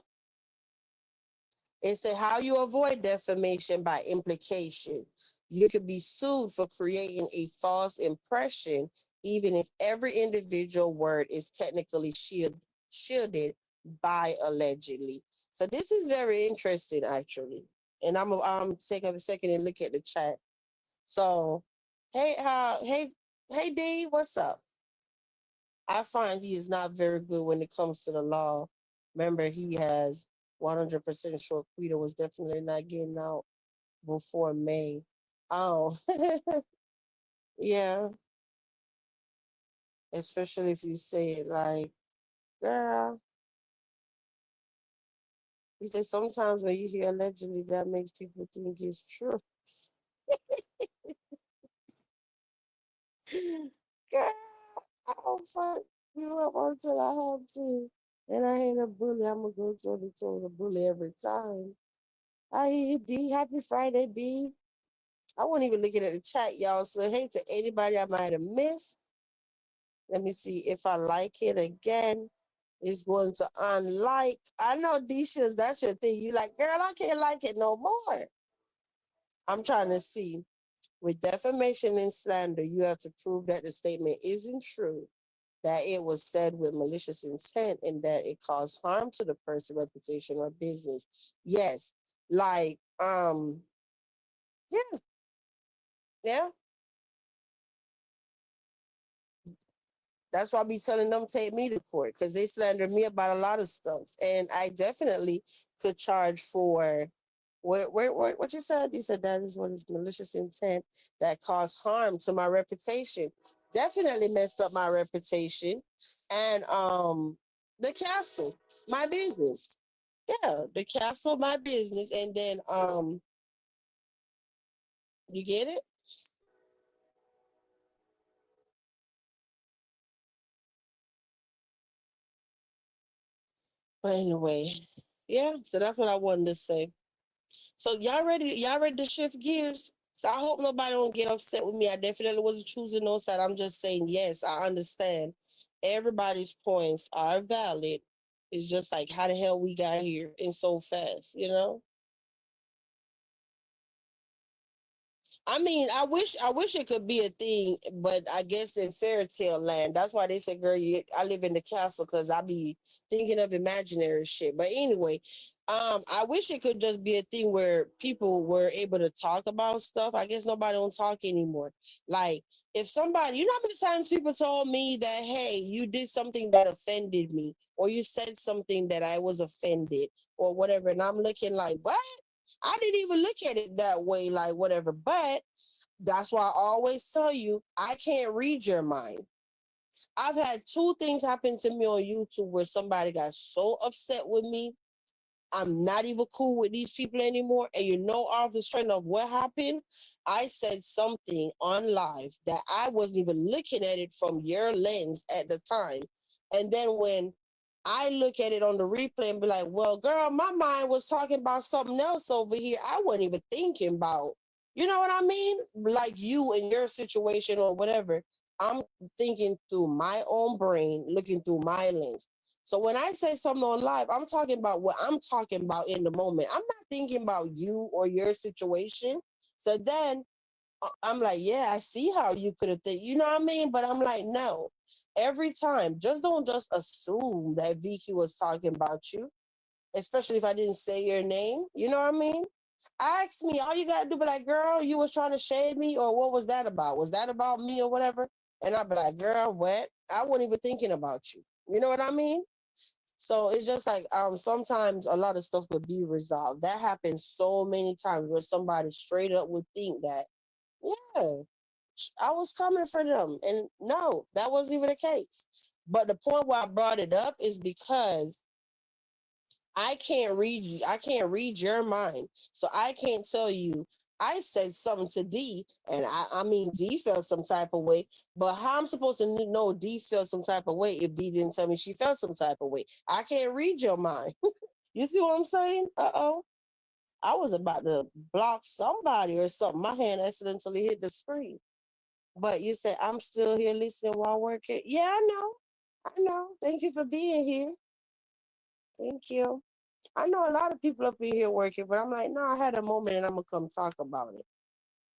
It said how you avoid defamation by implication. You could be sued for creating a false impression, even if every individual word is technically shielded by allegedly. So this is very interesting, actually. And I'm take a second and look at the chat. So, hey D, what's up? I find he is not very good when it comes to the law. Remember, he has 100% sure Quita was definitely not getting out before May. Oh, yeah. Especially if you say it like, girl, he said sometimes when you hear allegedly, that makes people think it's true. Girl, I don't fuck you up until I have to. And I ain't a bully. I'm going to go toe to toe with a bully every time. I hear you, D. Happy Friday, D. I wasn't even looking at the chat, y'all. So hey to anybody I might have missed. Let me see if I like it again. It's going to unlike. I know Disha's that's your thing. You like, girl, I can't like it no more. I'm trying to see. With defamation and slander, you have to prove that the statement isn't true, that it was said with malicious intent, and that it caused harm to the person, reputation, or business. Yes, like yeah, yeah. That's why I be telling them take me to court because they slander me about a lot of stuff, and I definitely could charge for what you said. You said that is what is malicious intent that caused harm to my reputation. Definitely messed up my reputation, and the castle, my business. Yeah, the castle, my business, and then you get it. But anyway, yeah. So that's what I wanted to say. So y'all ready? Y'all ready to shift gears? So I hope nobody don't get upset with me. I definitely wasn't choosing no side. I'm just saying, yes, I understand. Everybody's points are valid. It's just like how the hell we got here and so fast, you know? I mean, I wish it could be a thing, but I guess in fairy tale land, that's why they say, "Girl, I live in the castle," because I be thinking of imaginary shit. But anyway, I wish it could just be a thing where people were able to talk about stuff. I guess nobody don't talk anymore. Like if somebody, you know how many times people told me that, "Hey, you did something that offended me," or you said something that I was offended, or whatever, and I'm looking like, "What?" I didn't even look at it that way, like whatever. But that's why I always tell you, I can't read your mind. I've had two things happen to me on YouTube where somebody got so upset with me. I'm not even cool with these people anymore. And you know, off the strength of what happened, I said something on live that I wasn't even looking at it from your lens at the time. And then when I look at it on the replay and be like, well, girl, my mind was talking about something else over here. I wasn't even thinking about, you know what I mean? Like you and your situation or whatever. I'm thinking through my own brain, looking through my lens. So when I say something on live, I'm talking about what I'm talking about in the moment. I'm not thinking about you or your situation. So then I'm like, yeah, I see how you could have think, you know what I mean? But I'm like, no. Every time, just don't just assume that Vicky was talking about you, especially if I didn't say your name. You know what I mean? Ask me. All you gotta do be like, girl, you was trying to shade me, or what was that about? Was that about me or whatever? And I'd be like, girl, what? I wasn't even thinking about you. You know what I mean? So it's just like sometimes a lot of stuff could be resolved. That happens so many times where somebody straight up would think that, yeah, I was coming for them. And no, that wasn't even the case. But the point why I brought it up is because I can't read you. I can't read your mind. So I can't tell you I said something to D, and I mean D felt some type of way. But how I'm supposed to know D felt some type of way if D didn't tell me she felt some type of way? I can't read your mind. You see what I'm saying? Uh-oh. I was about to block somebody or something. My hand accidentally hit the screen. But you said I'm still here listening while working. Yeah, I know. I know. Thank you for being here. Thank you. I know a lot of people up in here working, but I'm like, no, I had a moment and I'm gonna come talk about it.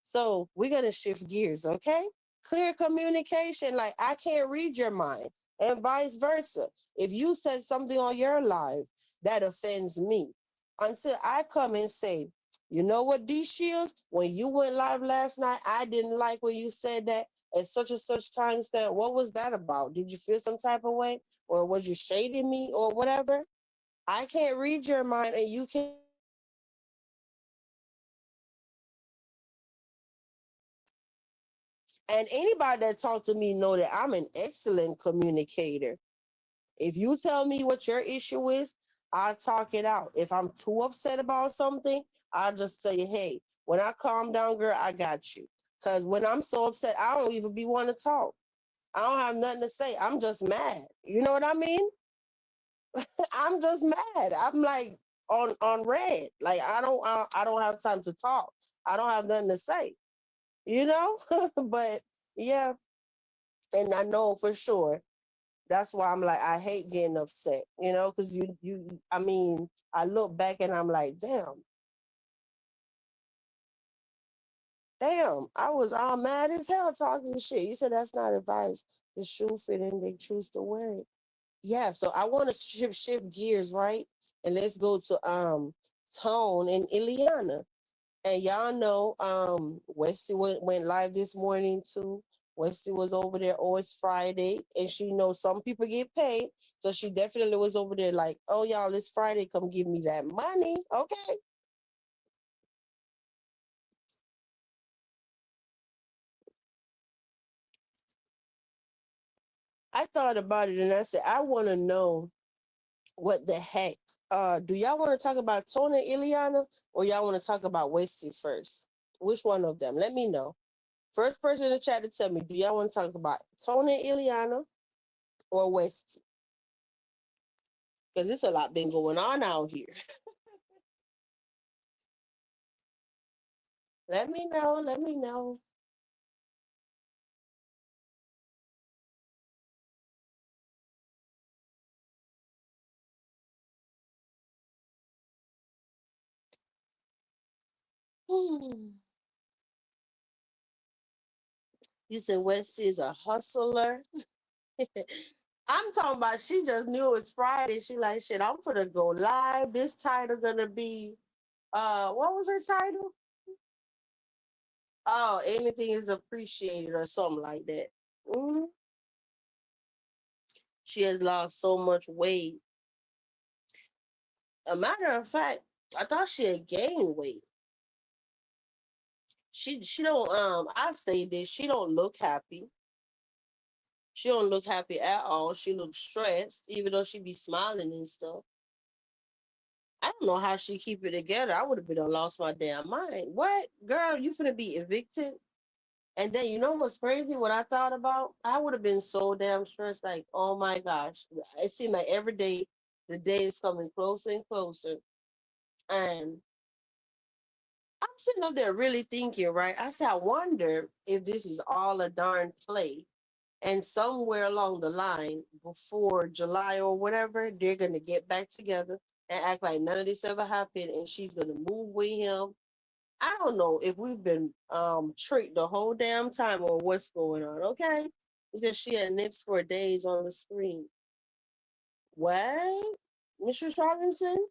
So we're gonna shift gears, okay? Clear communication, like I can't read your mind, and vice versa. If you said something on your live that offends me, until I come and say, you know what, D Shields, when you went live last night, I didn't like when you said that at such and such time stamp. What was that about? Did you feel some type of way, or was you shading me, or whatever? I can't read your mind, and you can't read mine. So I'm gonna tell you what I think about you. And anybody that talked to me know that I'm an excellent communicator. If you tell me what your issue is, I'll talk it out. If I'm too upset about something, I'll just tell you, hey, when I calm down, girl, I got you. Because when I'm so upset, I don't even be want to talk. I don't have nothing to say. I'm just mad. You know what I mean? I'm just mad. I'm like on red. Like I don't have time to talk. I don't have nothing to say. You know? But yeah, and I know for sure. That's why I'm like I hate getting upset, you know, because you I mean, I look back and I'm like, damn, Damn, I was all mad as hell talking shit. You said that's not advice. The shoe fit and they choose to wear it. Yeah, so I want to shift gears, right? And let's go to Tone and Ileana. And y'all know Westy went live this morning too. Westy was over there. Oh, it's Friday, and she knows some people get paid, so she definitely was over there like, oh y'all, it's Friday, come give me that money, okay? I thought about it and I said, I want to know what the heck. Do y'all want to talk about Tony and Ileana, or y'all want to talk about Westy first? Which one of them? Let me know. First person in the chat to tell me, do y'all want to talk about Tony and Ileana or Westy? Because there's a lot been going on out here. Let me know. Let me know. You said Westy is a hustler. I'm talking about she just knew it's Friday. She like, shit, I'm gonna go live. This title gonna be what was her title? Oh, anything is appreciated or something like that. Mhm. She has lost so much weight. A matter of fact, I thought she had gained weight. She don't I say this, she don't look happy. She don't look happy at all. She looks stressed, even though she be smiling and stuff. I don't know how she keep it together. I would have been lost my damn mind. What? Girl, you finna be evicted? And then you know what's crazy? What I thought about? I would have been so damn stressed, like, oh my gosh. It seemed like every day the day is coming closer and closer. And I'm sitting up there really thinking, right? I said, I wonder if this is all a darn play. And somewhere along the line, before July or whatever, they're gonna get back together and act like none of this ever happened, and she's gonna move with him. I don't know if we've been tricked the whole damn time or what's going on. Okay, he said she had nips for days on the screen. What, Mr. Robinson?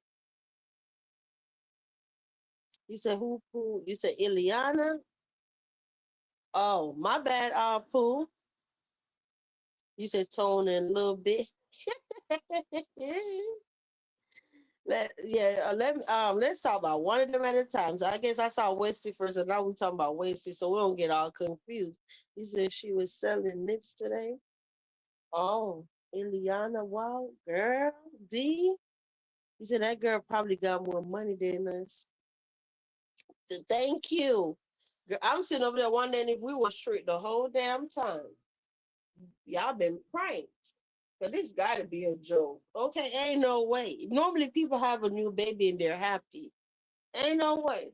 You said who? Pooh? You said Ileana? Oh, my bad. Pooh. You said Tone and a little bit. Let's talk about one of them at a time. So I guess I saw Westy first, and now we're talking about Westy, so we don't get all confused. You said she was selling lips today. Oh, Ileana, wow, girl, D. You said that girl probably got more money than us. Thank you. Girl, I'm sitting over there wondering if we was tricked the whole damn time. Y'all been pranked. But this gotta be a joke. Okay, ain't no way. Normally people have a new baby and they're happy. Ain't no way.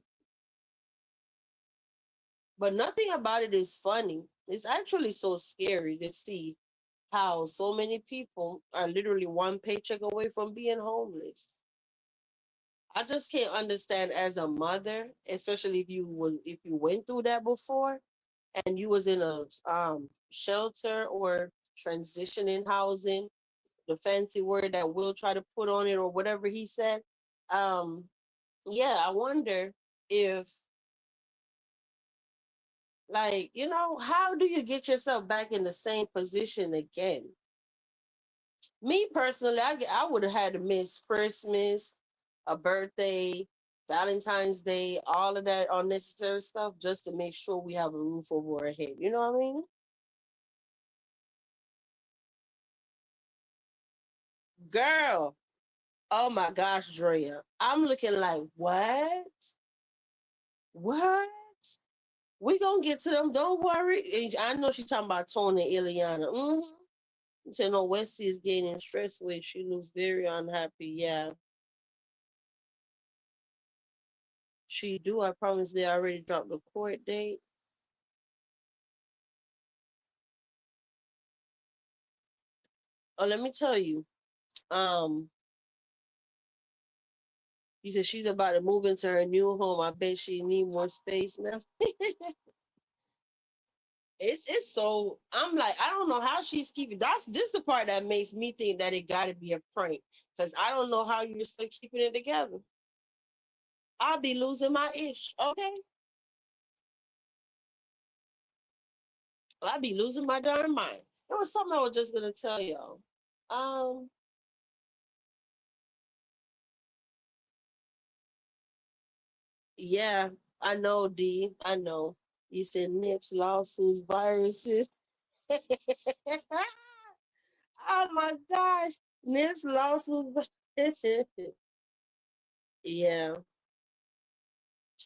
But nothing about it is funny. It's actually so scary to see how so many people are literally one paycheck away from being homeless. I just can't understand as a mother, especially if you went through that before and you was in a shelter or transitioning housing, the fancy word that Will try to put on it or whatever he said. Um, yeah, I wonder if like, how do you get yourself back in the same position again? Me personally, I would have had to miss Christmas, a birthday, Valentine's Day, all of that unnecessary stuff just to make sure we have a roof over our head. You know what I mean? Girl, oh my gosh, Drea. I'm looking like, what? What? We gonna get to them. Don't worry. And I know she's talking about Tony and Ileana. Mm-hmm. You know, Westy is gaining stress weight. She looks very unhappy. Yeah, she do. I promise they already dropped the court date. Oh, let me tell you. Um, You said she's about to move into her new home. I bet she need more space now. It's so I'm like, I don't know how she's keeping this the part that makes me think that it gotta be a prank. Because I don't know how you're still keeping it together. I'll be losing my ish, okay? I'll be losing my darn mind. There was something I was just gonna tell y'all. Um, yeah, I know, D. I know. You said nips, lawsuits, viruses. Oh my gosh. Nips, lawsuits. Yeah.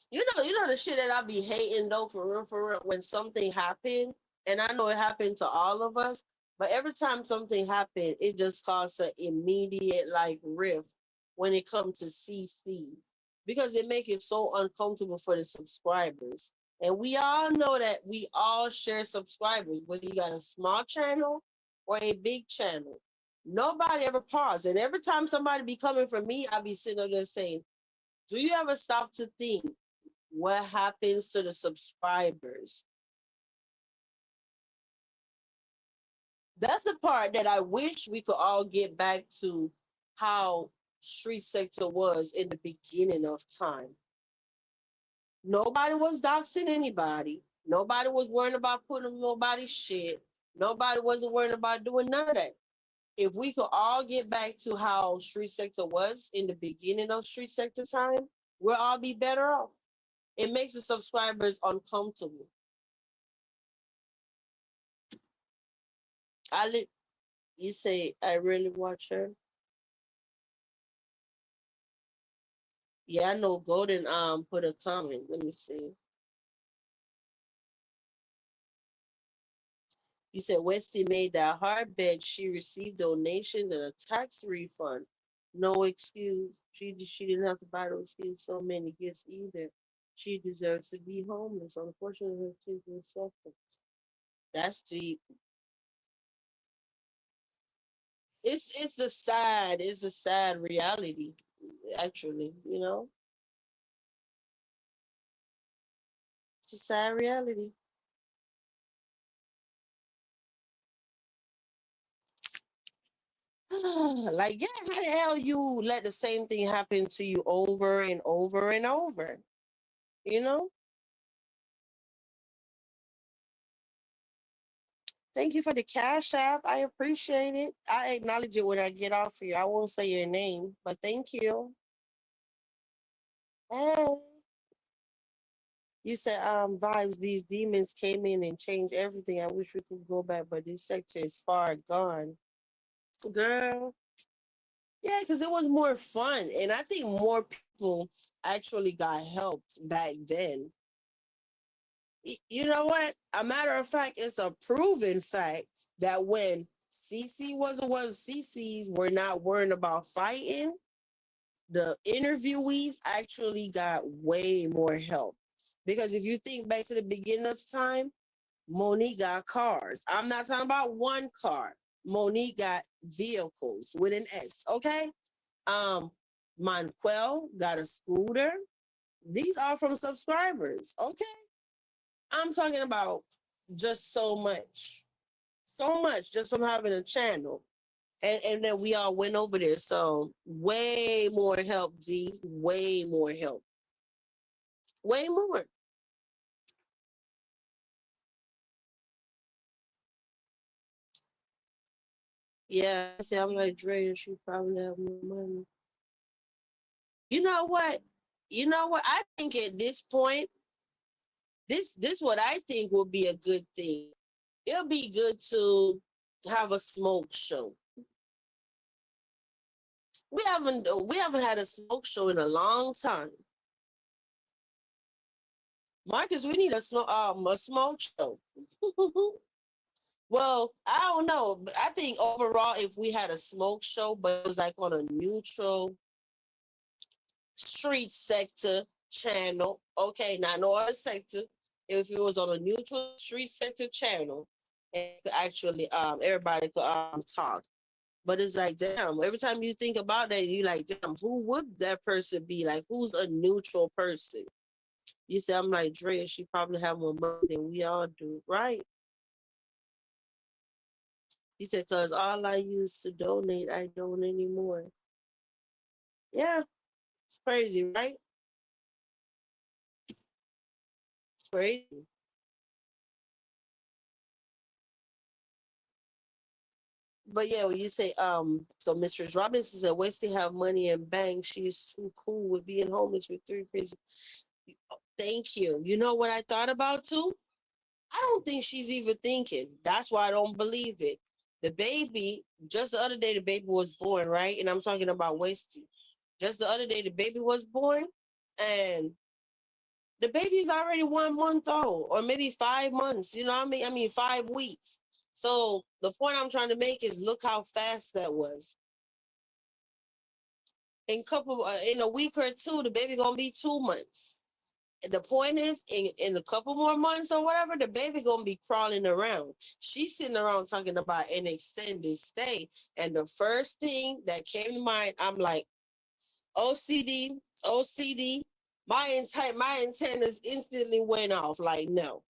You know the shit that I be hating though, for real, when something happened, and I know it happened to all of us, but every time something happened, it just caused an immediate like rift when it comes to CCs, because it make it so uncomfortable for the subscribers. And we all know that we all share subscribers, whether you got a small channel or a big channel. Nobody ever pause. And every time somebody be coming for me, I be sitting there saying, do you ever stop to think what happens to the subscribers? That's the part that I wish we could all get back to how street sector was in the beginning of time. Nobody was doxing anybody. Nobody was worrying about putting nobody's shit. Nobody wasn't worrying about doing none of that. If we could all get back to how street sector was in the beginning of street sector time, we'll all be better off. It makes the subscribers uncomfortable. You say I really watch her. Yeah, I know Golden put a comment. Let me see. You said Westy made that hard bet. She received donations and a tax refund. No excuse. She didn't have to buy those kids so many gifts either. She deserves to be homeless. Unfortunately, her kids will suffer. That's deep. It's the sad reality, actually, It's a sad reality. Like, yeah, how the hell you let the same thing happen to you over and over and over? You know? Thank you for the cash app. I appreciate it. I acknowledge it when I get off of you. I won't say your name, but thank you. Hey. You said vibes, these demons came in and changed everything. I wish we could go back, but this sector is far gone. Girl. Yeah, because it was more fun. And I think more people actually got helped back then. You know what? A matter of fact, it's a proven fact that when CC wasn't what CCs were not worrying about fighting, the interviewees actually got way more help. Because if you think back to the beginning of time, Monique got cars. I'm not talking about one car. Monique got vehicles with an S, okay? Monquel got a scooter. These are from subscribers, okay? I'm talking about just so much just from having a channel. And then we all went over there. So way more help, D. Way more help. Way more. Yeah, see, I'm like Drea, she probably have more money. You know what? You know what? I think at this point, this what I think will be a good thing. It'll be good to have a smoke show. We haven't had a smoke show in a long time. Marcus, we need a smoke show. Well, I don't know. But I think overall, if we had a smoke show, but it was like on a neutral street sector channel, okay, not no other sector. If it was on a neutral street sector channel, and actually everybody could talk. But it's like, damn, every time you think about that, you like, damn, who would that person be? Like, who's a neutral person? You say, I'm like, Drea, she probably have more money than we all do, right? He said, because all I used to donate, I don't anymore. Yeah, it's crazy, right? It's crazy. But yeah, when you say, so Mistress Robinson said, Westy have money in bank. She's too cool with being homeless with three kids. Thank you. You know what I thought about too? I don't think she's even thinking. That's why I don't believe it. The baby, just the other day, the baby was born, right? And I'm talking about Westy. Just the other day, the baby was born, and the baby's already 1 month old, or maybe 5 months. You know what I mean? I mean 5 weeks. So the point I'm trying to make is look how fast that was. In a week or two, the baby gonna be 2 months. The point is, in a couple more months or whatever, the baby gonna be crawling around. She's sitting around talking about an extended stay, and the first thing that came to mind, I'm like, OCD, OCD. My antennas instantly went off. Like, no,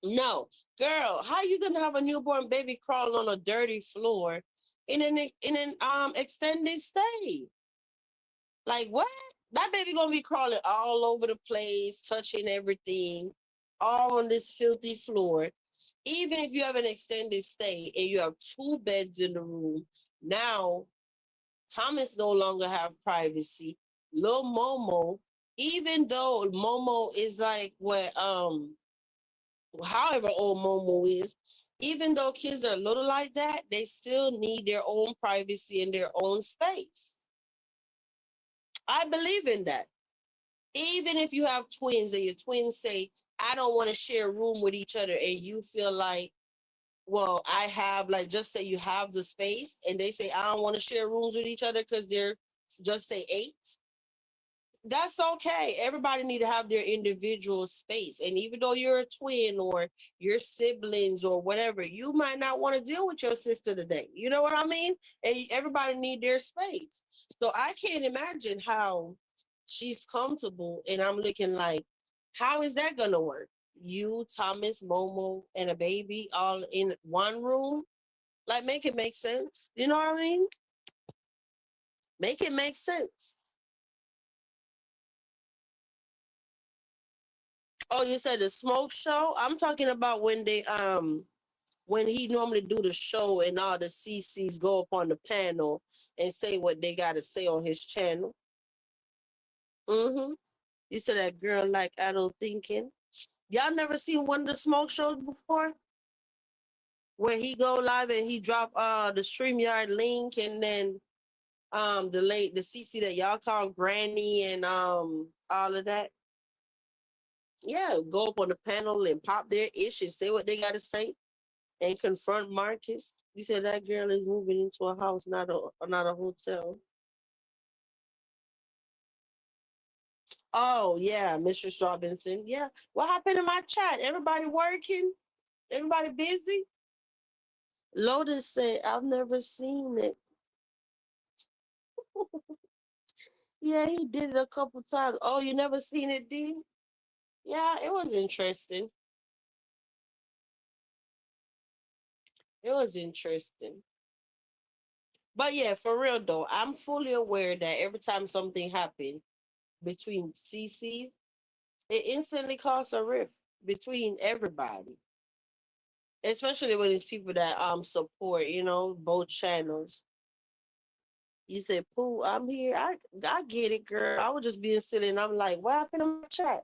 no, girl, how you gonna have a newborn baby crawling on a dirty floor in an extended stay? Like what? That baby gonna be crawling all over the place, touching everything, all on this filthy floor. Even if you have an extended stay and you have two beds in the room, now Thomas no longer have privacy. Lil Momo, even though Momo is like what however old Momo is, even though kids are little like that, they still need their own privacy and their own space. I believe in that. Even if you have twins and your twins say, I don't want to share a room with each other, and you feel like, well, I have, like, just say you have the space, and they say, I don't want to share rooms with each other because they're just say 8. That's okay. Everybody need to have their individual space. And even though you're a twin or your siblings or whatever, you might not want to deal with your sister today. You know what I mean? And everybody need their space. So I can't imagine how she's comfortable. And I'm looking like, how is that gonna work? You, Thomas, Momo, and a baby all in one room? Like, make it make sense. You know what I mean? Make it make sense. Oh, you said the smoke show? I'm talking about when he normally do the show and all the CCs go up on the panel and say what they gotta say on his channel. Mm-hmm. You said that girl like adult thinking. Y'all never seen one of the smoke shows before? Where he go live and he drop the StreamYard link, and then the CC that y'all call Granny and all of that. Yeah, go up on the panel and pop their ish and say what they gotta say and confront Marcus. You said that girl is moving into a house, not a hotel. Oh yeah, Mistress Robinson. Yeah. What happened in my chat? Everybody working? Everybody busy? Lotus said, I've never seen it. Yeah, he did it a couple times. Oh, you never seen it, D? Yeah, it was interesting. It was interesting. But yeah, for real though, I'm fully aware that every time something happened between CCs, it instantly caused a rift between everybody, especially when it's people that support, both channels. You said, Pooh, I'm here. I get it, girl. I was just being silly, and I'm like, what happened in my chat?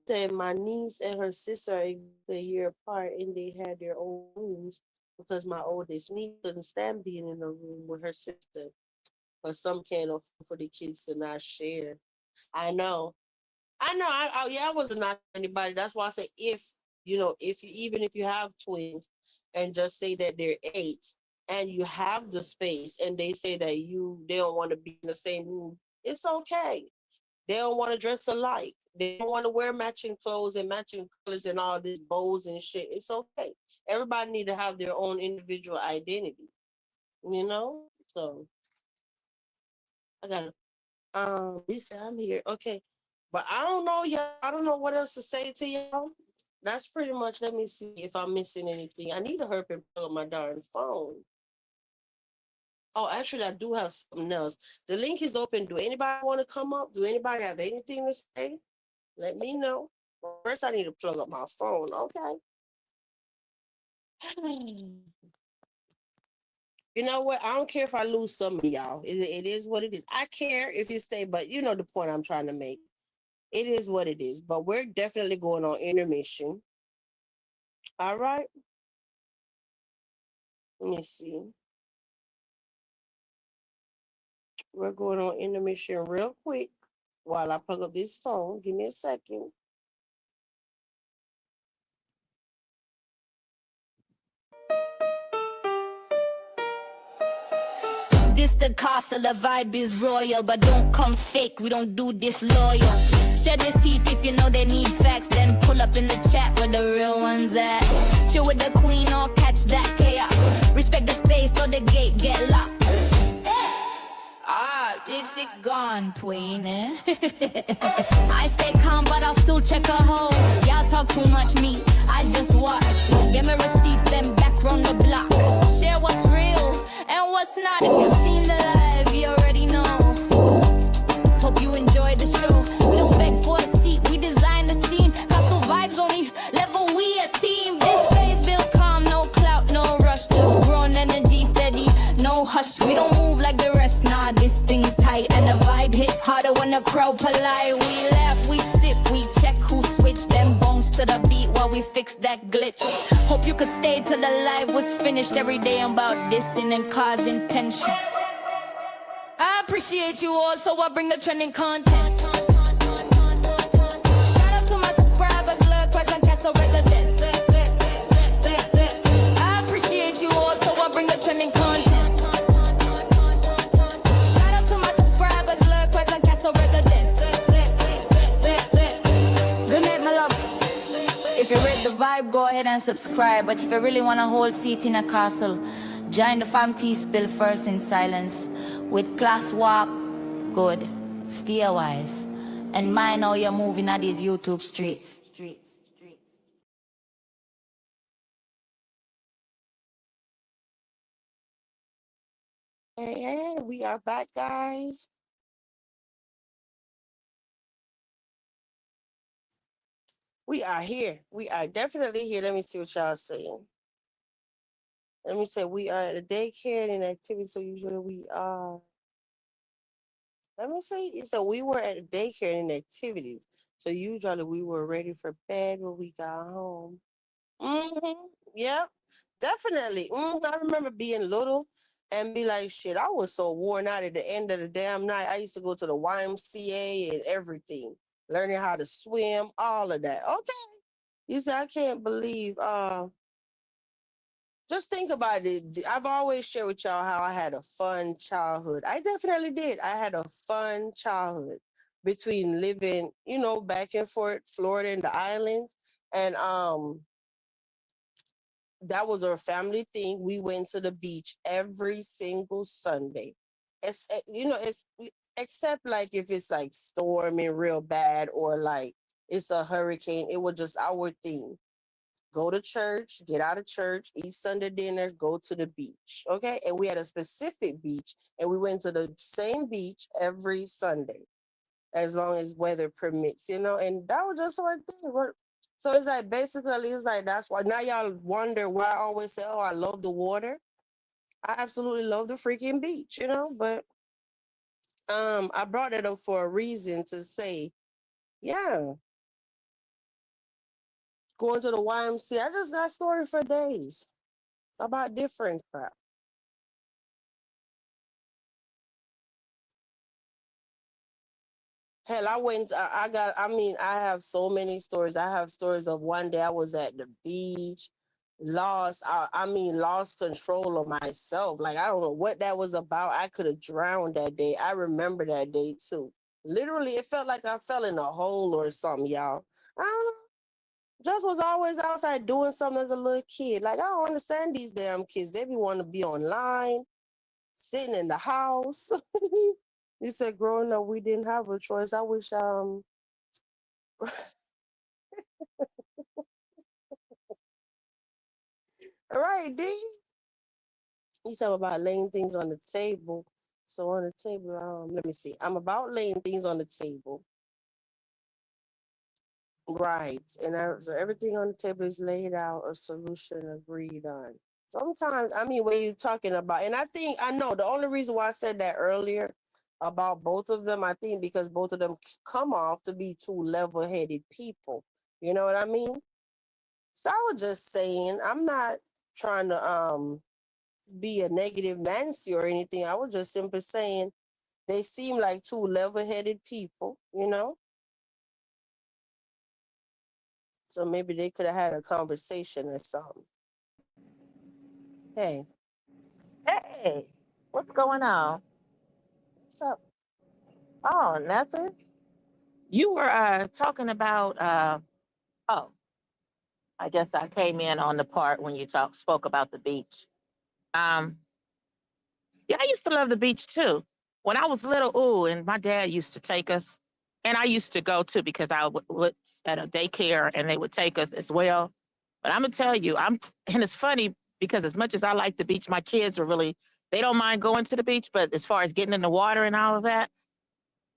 Said my niece and her sister are exactly a year apart, and they had their own rooms because my oldest niece couldn't stand being in a room with her sister. But some can't afford for the kids to not share. I know. I know. Yeah, I wasn't knocking anybody. That's why I say if you even if you have twins, and just say that they're 8, and you have the space, and they say that they don't want to be in the same room, it's okay. They don't want to dress alike. They don't want to wear matching clothes and matching colors and all this bows and shit. It's okay. Everybody need to have their own individual identity. you know? So I gotta he said I'm here. Okay. But I don't know, y'all. I don't know what else to say to y'all. That's pretty much, let me see if I'm missing anything. I need to hurry up and plug my darn phone. Oh, actually, I do have something else. The link is open. Do anybody want to come up? Do anybody have anything to say? Let me know. Well, first, I need to plug up my phone. Okay. You know what? I don't care if I lose some of y'all. It is what it is. I care if you stay, but you know the point I'm trying to make. It is what it is. But we're definitely going on intermission. All right. Let me see. We're going on intermission real quick while I plug up this phone. Give me a second. This the castle, the vibe is royal, but don't come fake, we don't do this loyal. Share this heat if you know they need facts, then pull up in the chat where the real ones at. Chill with the queen or catch that chaos. Respect the space or the gate get locked. Ah, is it gone, Queen, eh? I stay calm, but I'll still check a hole. Y'all talk too much, me, I just watch. Get me receipts, then back round the block. Share what's real and what's not. If you've seen the live, you already know. Hope you enjoy the show. We don't beg for a seat, we design the scene. Castle vibes only, level we a team. This place built calm, no clout, no rush. Just grown energy steady, no hush. We don't move like the rest, nah, this thing tight. And the vibe hit harder when the crowd polite. We laugh, we sip, we check who switched them bones to the beat while we fix that glitch. Hope you could stay till the live was finished. Every day I'm about dissing and causing tension. I appreciate you all, so I bring the trending content. Shout out to my subscribers, look, present castle residents. I appreciate you all, so I bring the trending content. Shout out to my subscribers, look, present castle residents. Good night, my loves. If you read the vibe, go ahead and subscribe. But if you really want a whole seat in a castle, join the fam tea spill first in silence. With class walk, good, steer wise, and mind how you're moving at these YouTube streets. Hey, we are back, guys. We are here. We are definitely here. Let me see what y'all saying. Let me say we are at a daycare and activity, so usually we are. Let me see. So we were at a daycare and activities. So usually we were ready for bed when we got home. Yep. Definitely. I remember being little and be like, shit, I was so worn out at the end of the damn night. I used to go to the YMCA and everything, learning how to swim, all of that. Okay. You see, I can't believe just think about it. I've always shared with y'all how I had a fun childhood. I definitely did. I had a fun childhood between living, back and forth, Florida and the islands. And that was our family thing. We went to the beach every single Sunday. It's except like if it's like storming real bad or like it's a hurricane, it was just our thing. Go to church, get out of church, eat Sunday dinner, go to the beach. Okay. And we had a specific beach and we went to the same beach every Sunday as long as weather permits, and that was just our thing. So it's like basically it's like that's why now y'all wonder why I always say, oh, I love the water. I absolutely love the freaking beach, but I brought that up for a reason to say, yeah, going to the YMCA, I just got story for days about different crap. Hell, I have so many stories. I have stories of one day I was at the beach, lost control of myself. Like, I don't know what that was about. I could have drowned that day. I remember that day too. Literally, it felt like I fell in a hole or something, y'all. I don't know. Just was always outside doing something as a little kid. Like, I don't understand these damn kids. They be wanting to be online. sitting in the house. You said growing up we didn't have a choice. I wish all right, D. You talking about laying things on the table. So on the table, let me see. I'm about laying things on the table. Right. So everything on the table is laid out, a solution agreed on. Sometimes, I mean, when you're talking about, and I know the only reason why I said that earlier about both of them, I think because both of them come off to be two level-headed people. You know what I mean? So I was just saying, I'm not trying to be a negative Nancy or anything. I was just simply saying they seem like two level-headed people, you know? So maybe they could have had a conversation or something. Hey, Hey, what's going on? what's up? Oh, nothing. You were talking about. Oh, I guess I came in on the part when you spoke about the beach. Um, yeah, I used to love the beach too. When I was little, ooh, and my dad used to take us, and I used to go too because I was at a daycare and they would take us as well. But I'm gonna tell you, and it's funny because as much as I like the beach, my kids are really they don't mind going to the beach, but as far as getting in the water and all of that,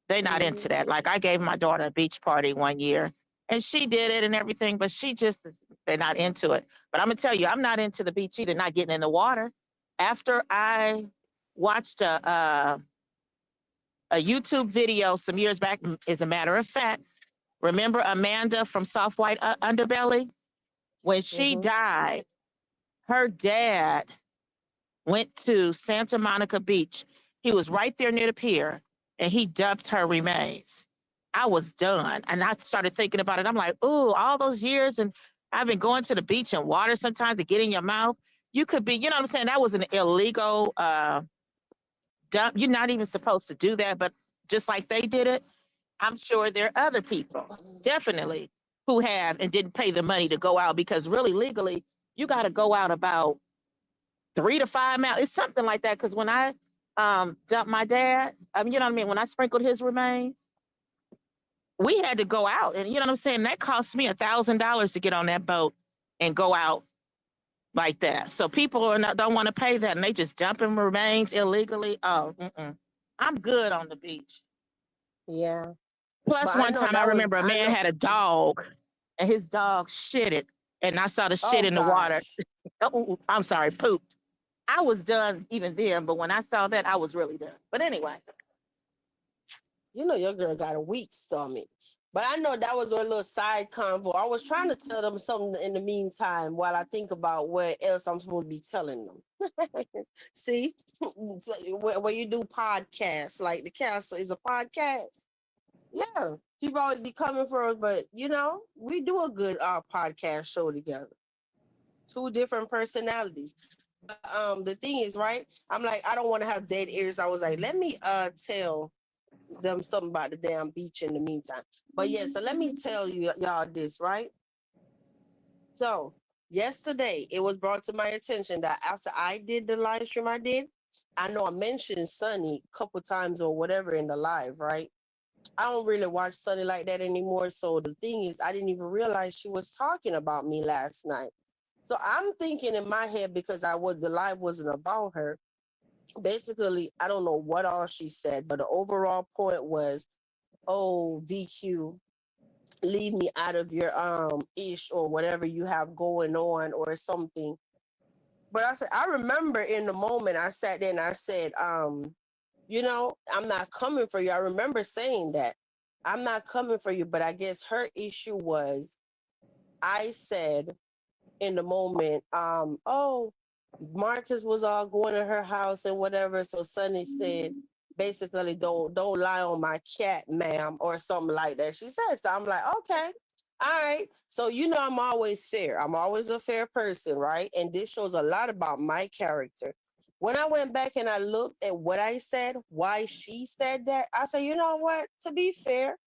they're not into Hmm. that. Like I gave my daughter a beach party one year and she did it and everything, but they're not into it. But I'm gonna tell you, I'm not into the beach either, not getting in the water. After I watched a YouTube video some years back, as a matter of fact, remember Amanda from Soft White Underbelly? When she Hmm. died, her dad went to Santa Monica Beach. He was right there near the pier and he dumped her remains. I was done. And I started thinking about it. I'm like, ooh, all those years and I've been going to the beach and water sometimes to get in your mouth. You could be, you know what I'm saying? That was an illegal dump. You're not even supposed to do that, but just like they did it, I'm sure there are other people, definitely, who have and didn't pay the money to go out because really legally, you got to go out about 3 to 5 miles. It's something like that. Because when I dumped my dad, I mean, you know what I mean? When I sprinkled his remains, we had to go out. And you know what I'm saying? That cost me $1,000 to get on that boat and go out like that. So people don't want to pay that and they just dumping remains illegally. Oh, I'm good on the beach. Yeah, but Plus, I one know time I that was, remember a I man know. had a dog and his dog shitted and I saw the shit Oh in the water. gosh, Oh, I'm sorry, pooped. I was done even then, but when I saw that, I was really done. But anyway, you know your girl got a weak stomach. But I know that was our little side convo. I was trying to tell them something in the meantime while I think about what else I'm supposed to be telling them. See, so when you do podcasts, like the castle is a podcast. Yeah, people always be coming for us, but you know, we do a good podcast show together. Two different personalities. But the thing is, right? I'm like, I don't want to have dead ears. I was like, let me tell them something about the damn beach in the meantime. But yeah, so let me tell you y'all this, right? So yesterday it was brought to my attention that after I did the live stream I know I mentioned Sunny a couple times or whatever in the live, right? I don't really watch Sunny like that anymore. So the thing is, I didn't even realize she was talking about me last night. So I'm thinking in my head because the live wasn't about her. Basically, I don't know what all she said, but the overall point was, "Oh, VQ, leave me out of your ish or whatever you have going on or something." But I said, I remember in the moment I sat there and I said, you know, I'm not coming for you. I remember saying that. I'm not coming for you, but I guess her issue was I said in the moment, oh, Marcus was all going to her house and whatever. So Sunny said, basically, don't lie on my cat, ma'am, or something like that. She said so. I'm like, okay, all right. So you know I'm always fair. I'm always a fair person, right? And this shows a lot about my character. When I went back and I looked at what I said, why she said that, I said, you know what? To be fair,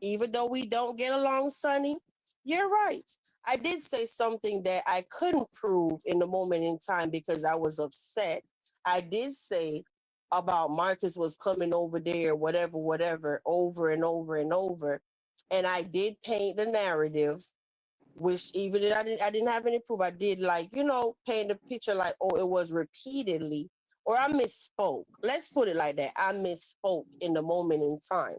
even though we don't get along, Sonny, you're right. I did say something that I couldn't prove in the moment in time because I was upset. I did say about Marcus was coming over there, whatever, whatever, over and over and over. And I did paint the narrative, which even if I didn't have any proof, I did like, paint the picture like, oh, it was repeatedly, or I misspoke. Let's put it like that. I misspoke in the moment in time.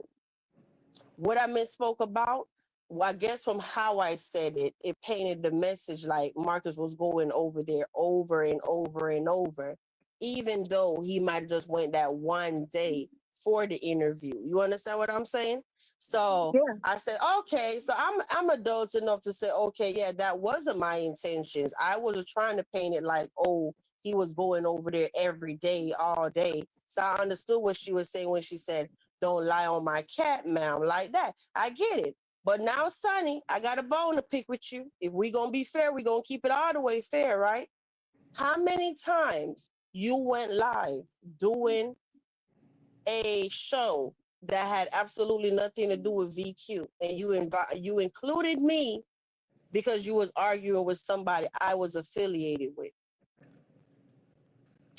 What I misspoke about, well, I guess from how I said it, it painted the message like Marcus was going over there over and over and over, even though he might have just went that one day for the interview. You understand what I'm saying? So Yeah. I said, okay, so I'm adult enough to say, okay, yeah, that wasn't my intentions. I was trying to paint it like, oh, he was going over there every day, all day. So I understood what she was saying when she said, don't lie on my cat, ma'am, like that. I get it. But now, Sonny, I got a bone to pick with you. If we gonna be fair, we gonna keep it all the way fair, right? How many times you went live doing a show that had absolutely nothing to do with VQ, and you included me because you was arguing with somebody I was affiliated with?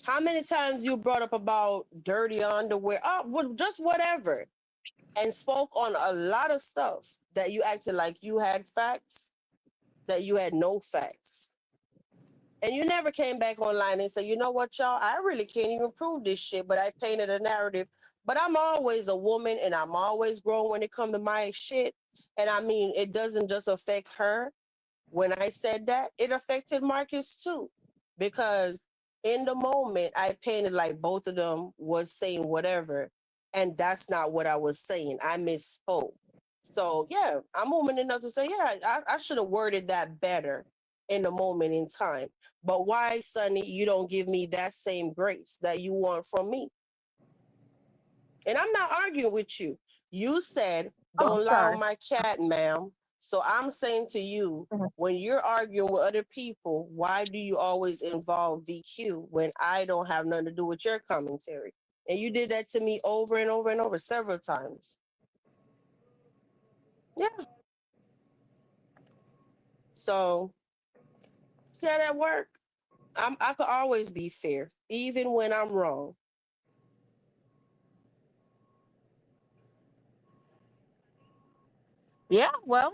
How many times you brought up about dirty underwear? Well, just whatever. And spoke on a lot of stuff that you acted like you had facts, that you had no facts. And you never came back online and said, you know what, y'all, I really can't even prove this shit, but I painted a narrative. But I'm always a woman and I'm always grown when it comes to my shit. And I mean, it doesn't just affect her. When I said that, it affected Marcus too. Because in the moment, I painted like both of them was saying whatever. And that's not what I was saying. I misspoke. So, yeah, I'm woman enough to say, yeah, I should have worded that better in the moment in time. But why, Sonny, you don't give me that same grace that you want from me? And I'm not arguing with you. You said, don't lie on my cat, ma'am. So I'm saying to you, when you're arguing with other people, why do you always involve VQ when I don't have nothing to do with your commentary? And you did that to me over and over and over several times. Yeah. So, see how that work? I could always be fair, even when I'm wrong. Yeah, well,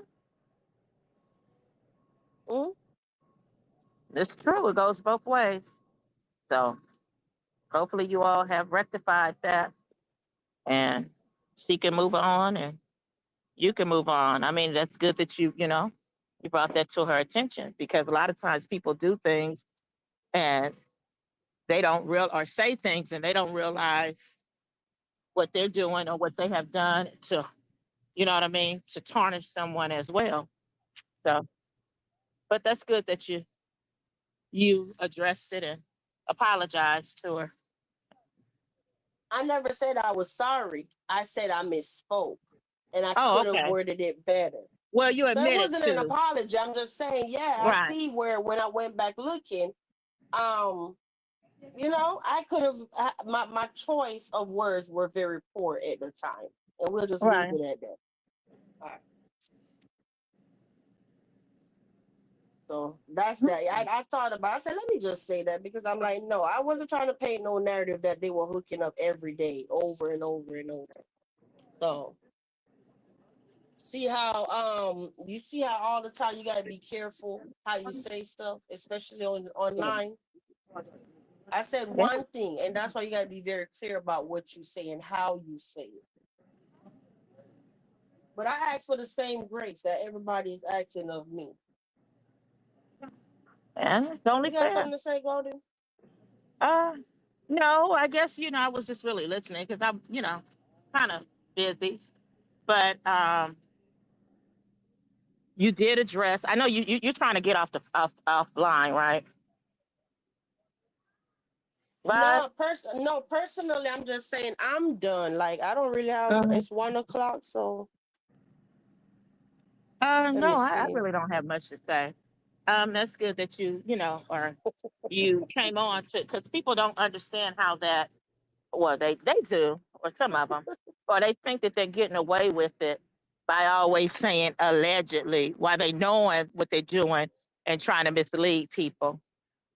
Mm-hmm. it's true. It goes both ways. So hopefully you all have rectified that and she can move on and you can move on. I mean, that's good that you brought that to her attention because a lot of times people do things and they don't or say things and they don't realize what they're doing or what they have done to, you know what I mean, to tarnish someone as well. So, but that's good that you addressed it and apologized to her. I never said I was sorry. I said I misspoke and I Oh, could have okay. worded it better. Well, you So it admitted wasn't an to. apology. I'm just saying, yeah, I Right. see where when I went back looking, I could have my choice of words were very poor at the time. And we'll just Right. leave it at that. All right. So that's that. I thought about I said, let me just say that because I'm like, no, I wasn't trying to paint no narrative that they were hooking up every day over and over and over. So see how you see how all the time you gotta be careful how you say stuff, especially online. I said one thing, and that's why you gotta be very clear about what you say and how you say it. But I ask for the same grace that everybody is asking of me. And it's only You got fair. something to say, Golden? No, I guess, I was just really listening because I'm, kind of busy. But you did address, I know you're trying to get off the offline, right? But No, personally, I'm just saying I'm done. Like I don't really have. It's 1:00, so let no, me I see. really don't have much to say. That's good that or you came on to, because people don't understand how that, well, they do, or some of them, or they think that they're getting away with it by always saying allegedly while they knowing what they're doing and trying to mislead people.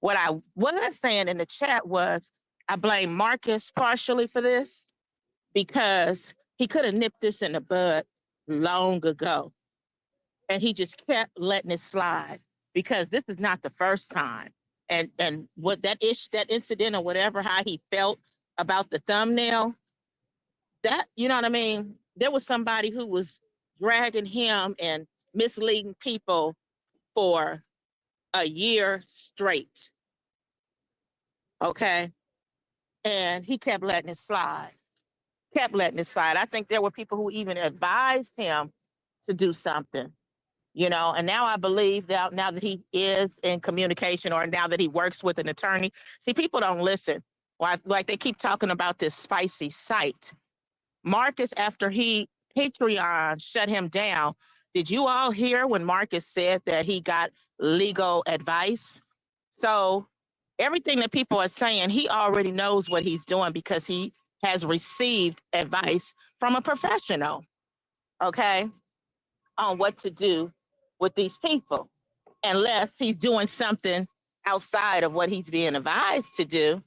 What I was saying in the chat was, I blame Marcus partially for this because he could have nipped this in the bud long ago. And he just kept letting it slide because this is not the first time. And what that incident or whatever, how he felt about the thumbnail, that, you know what I mean? There was somebody who was dragging him and misleading people for a year straight. Okay. And he kept letting it slide. Kept letting it slide. I think there were people who even advised him to do something, you know, and now I believe that now that he is in communication or now that he works with an attorney, see, people don't listen. Like they keep talking about this spicy site. Marcus, after Patreon shut him down, did you all hear when Marcus said that he got legal advice? So everything that people are saying, he already knows what he's doing because he has received advice from a professional, okay, on what to do with these people, unless he's doing something outside of what he's being advised to do.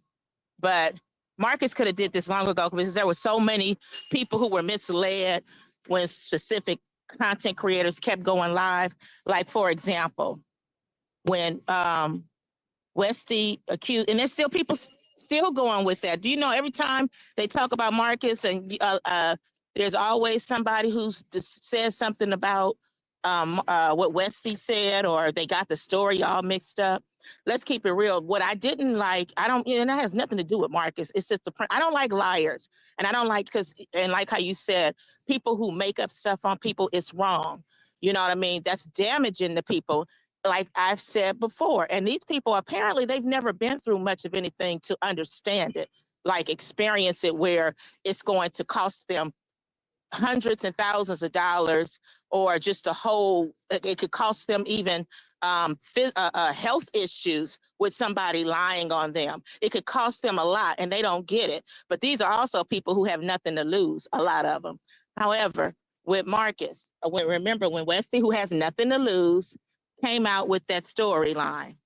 But Marcus could have did this long ago because there were so many people who were misled when specific content creators kept going live. Like, for example, when Westy accused, and there's still people still going with that. Do you know every time they talk about Marcus and there's always somebody who says something about what Westy said, or they got the story all mixed up. Let's keep it real. What I didn't like, and that has nothing to do with Marcus. It's just I don't like liars. And I don't like, and like how you said, people who make up stuff on people, it's wrong. You know what I mean? That's damaging to people, like I've said before. And these people, apparently, they've never been through much of anything to understand it, like experience it where it's going to cost them hundreds and thousands of dollars, or just it could cost them even health issues with somebody lying on them. It could cost them a lot, and they don't get it. But these are also people who have nothing to lose, a lot of them. However, with Marcus, remember when Westy, who has nothing to lose, came out with that storyline.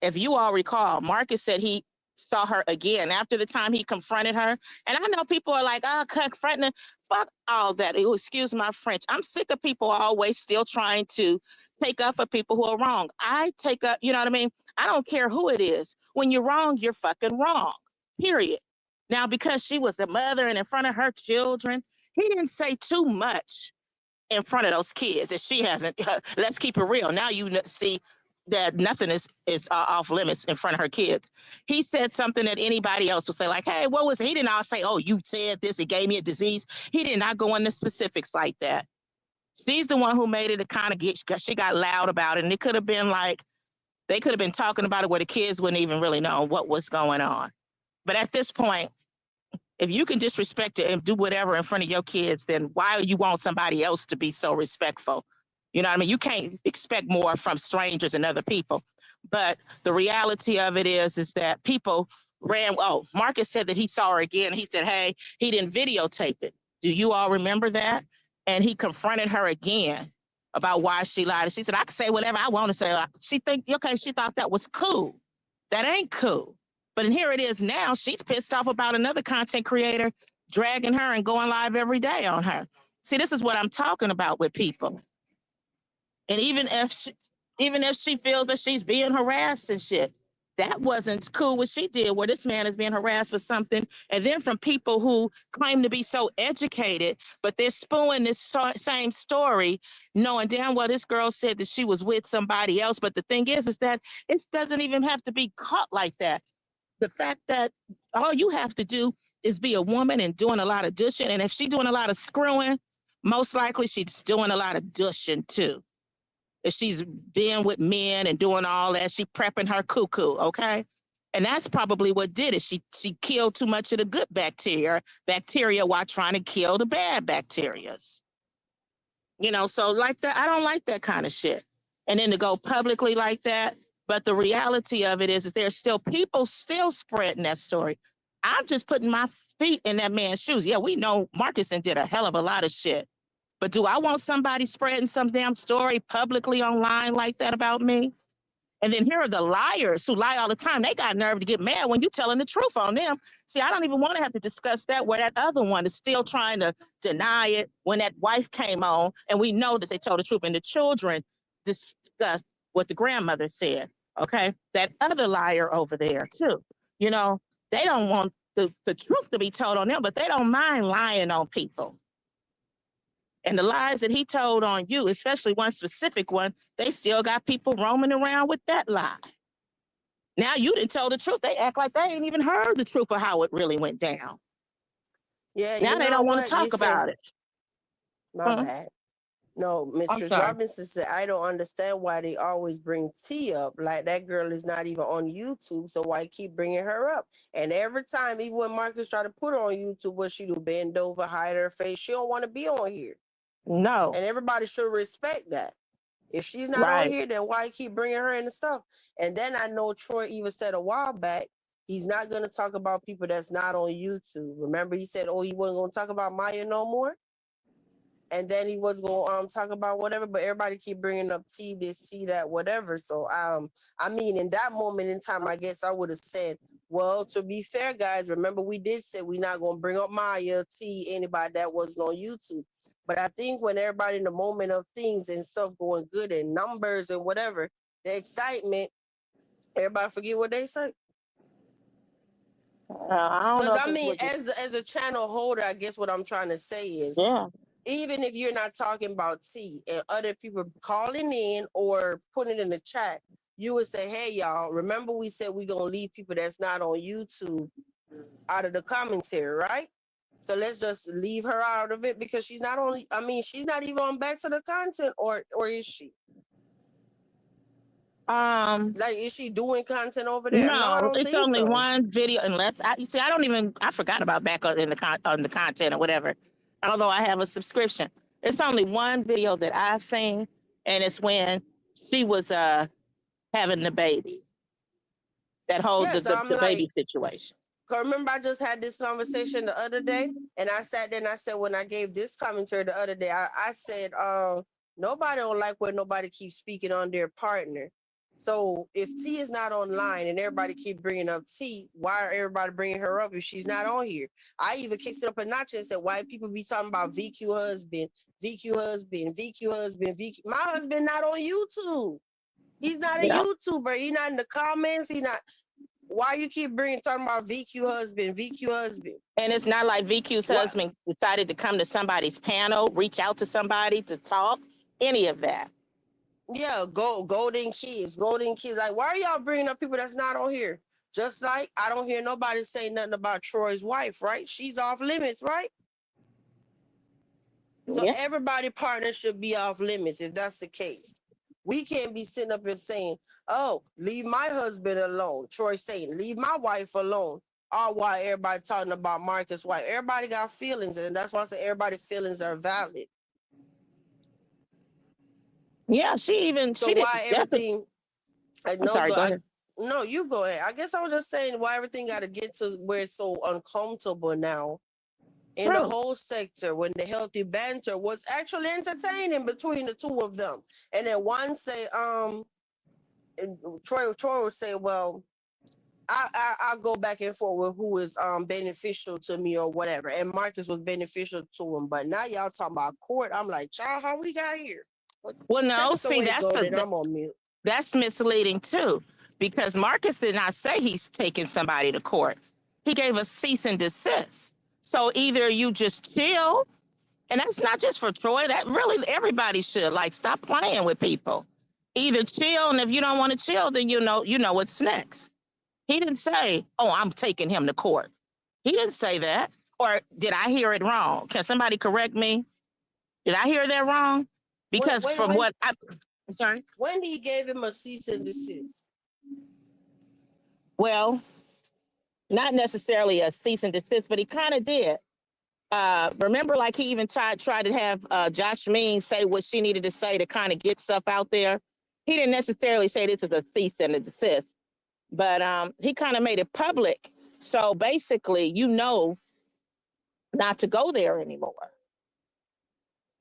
If you all recall, Marcus said he saw her again after the time he confronted her. And I know people are like, oh, confronting her. Fuck all that. Excuse my French. I'm sick of people always still trying to take up for people who are wrong. I take up, you know what I mean? I don't care who it is. When you're wrong, you're fucking wrong. Period. Now, because she was a mother and in front of her children, he didn't say too much in front of those kids that she hasn't. Let's keep it real. Now you see that nothing is off limits in front of her kids. He said something that anybody else would say, like, hey, what was it? He did not say, oh, you said this, it gave me a disease. He did not go into specifics like that. She's the one who made it a kind of she got loud about it. And it could have been like, they could have been talking about it where the kids wouldn't even really know what was going on. But at this point, if you can disrespect it and do whatever in front of your kids, then why you want somebody else to be so respectful? You know what I mean? You can't expect more from strangers and other people. But the reality of it is that people Marcus said that he saw her again. He said, hey, he didn't videotape it. Do you all remember that? And he confronted her again about why she lied. She said, I can say whatever I want to say. She thought that was cool. That ain't cool. But here it is now. She's pissed off about another content creator dragging her and going live every day on her. See, this is what I'm talking about with people. And even if she feels that she's being harassed and shit, that wasn't cool what she did, where this man is being harassed for something. And then from people who claim to be so educated, but they're spewing this same story, knowing damn well this girl said that she was with somebody else. But the thing is that it doesn't even have to be caught like that. The fact that all you have to do is be a woman and doing a lot of dushing. And if she's doing a lot of screwing, most likely she's doing a lot of dushing too. If she's being with men and doing all that, she prepping her cuckoo, okay? And that's probably what did it. She killed too much of the good bacteria while trying to kill the bad bacteria. You know, so like that, I don't like that kind of shit. And then to go publicly like that. But the reality of it is there's still people still spreading that story. I'm just putting my feet in that man's shoes. Yeah, we know Marcus did a hell of a lot of shit. But do I want somebody spreading some damn story publicly online like that about me? And then here are the liars who lie all the time. They got nerve to get mad when you're telling the truth on them. See, I don't even want to have to discuss that where that other one is still trying to deny it when that wife came on and we know that they told the truth and the children discuss what the grandmother said. Okay. That other liar over there too. You know, they don't want the truth to be told on them, but they don't mind lying on people. And the lies that he told on you, especially one specific one, they still got people roaming around with that lie. Now you didn't tell the truth. They act like they ain't even heard the truth of how it really went down. Yeah, Now you they know don't want what? to talk about it. My bad. No, I'm Mrs. sorry. Robinson said, I don't understand why they always bring T up. Like, that girl is not even on YouTube, so why keep bringing her up? And every time, even when Marcus tried to put her on YouTube, what she do? Bend over, hide her face. She don't want to be on here. No. And everybody should respect that. If she's not on Right. here, then why keep bringing her in the stuff? And then I know Troy even said a while back, he's not going to talk about people that's not on YouTube. Remember, he said, oh, he wasn't going to talk about Maya no more? And then he was going to talk about whatever, but everybody keep bringing up T this, T that, whatever. So, I mean, in that moment in time, I guess I would have said, well, to be fair, guys, remember we did say we're not going to bring up Maya, T, anybody that wasn't on YouTube. But I think when everybody in the moment of things and stuff going good and numbers and whatever, the excitement, everybody forget what they say. I don't know. Because I mean, as a channel holder, I guess what I'm trying to say is, yeah. Even if you're not talking about T and other people calling in or putting it in the chat, you would say, hey, y'all, remember we said we're going to leave people that's not on YouTube out of the commentary, right? So let's just leave her out of it because she's not only, I mean, she's not even on back to the content or is she? Like, is she doing content over there? No, I don't it's think only so. one video unless you see, I forgot about back on the content or whatever. Although I have a subscription. It's only one video that I've seen, and it's when she was having the baby. That whole the baby situation. Cause remember, I just had this conversation the other day, and I sat there and I said, when I gave this commentary the other day, I said, nobody don't like when nobody keeps speaking on their partner. So if T is not online and everybody keep bringing up T, why are everybody bringing her up if she's not on here? I even kicked it up a notch and said, why people be talking about VQ husband, VQ husband, VQ husband, VQ? My husband not on YouTube. He's not a YouTuber. He's not in the comments. He not. Why you keep talking about VQ husband, VQ husband? And it's not like VQ's husband decided to come to somebody's panel, reach out to somebody to talk, any of that. Yeah, golden kids. Like, why are y'all bringing up people that's not on here? Just like I don't hear nobody say nothing about Troy's wife, right? She's off limits, right? So everybody partner should be off limits if that's the case. We can't be sitting up and saying, oh, leave my husband alone. Troy saying, leave my wife alone. All while everybody talking about Marcus' wife. Everybody got feelings, and that's why I say everybody's feelings are valid. Yeah, she why everything? I'm sorry, go ahead. No, you go ahead. I guess I was just saying why everything got to get to where it's so uncomfortable now in the whole sector when the healthy banter was actually entertaining between the two of them. And then one say, Troy would say, well, I'll go back and forth with who is beneficial to me or whatever. And Marcus was beneficial to him. But now y'all talking about court. I'm like, child, how we got here? Well, no, see, I'm on mute. That's misleading too, because Marcus did not say he's taking somebody to court. He gave a cease and desist. So either you just chill, and that's not just for Troy, that really everybody should, like, stop playing with people. Either chill, and if you don't want to chill, then you know what's next. He didn't say, oh, I'm taking him to court. He didn't say that. Or did I hear it wrong? Can somebody correct me? Did I hear that wrong? Because I'm sorry? When he gave him a cease and desist? Well, not necessarily a cease and desist, but he kind of did. Remember, like, he even tried to have Josh Mean say what she needed to say to kind of get stuff out there. He didn't necessarily say this is a cease and a desist, but he kind of made it public. So basically, not to go there anymore.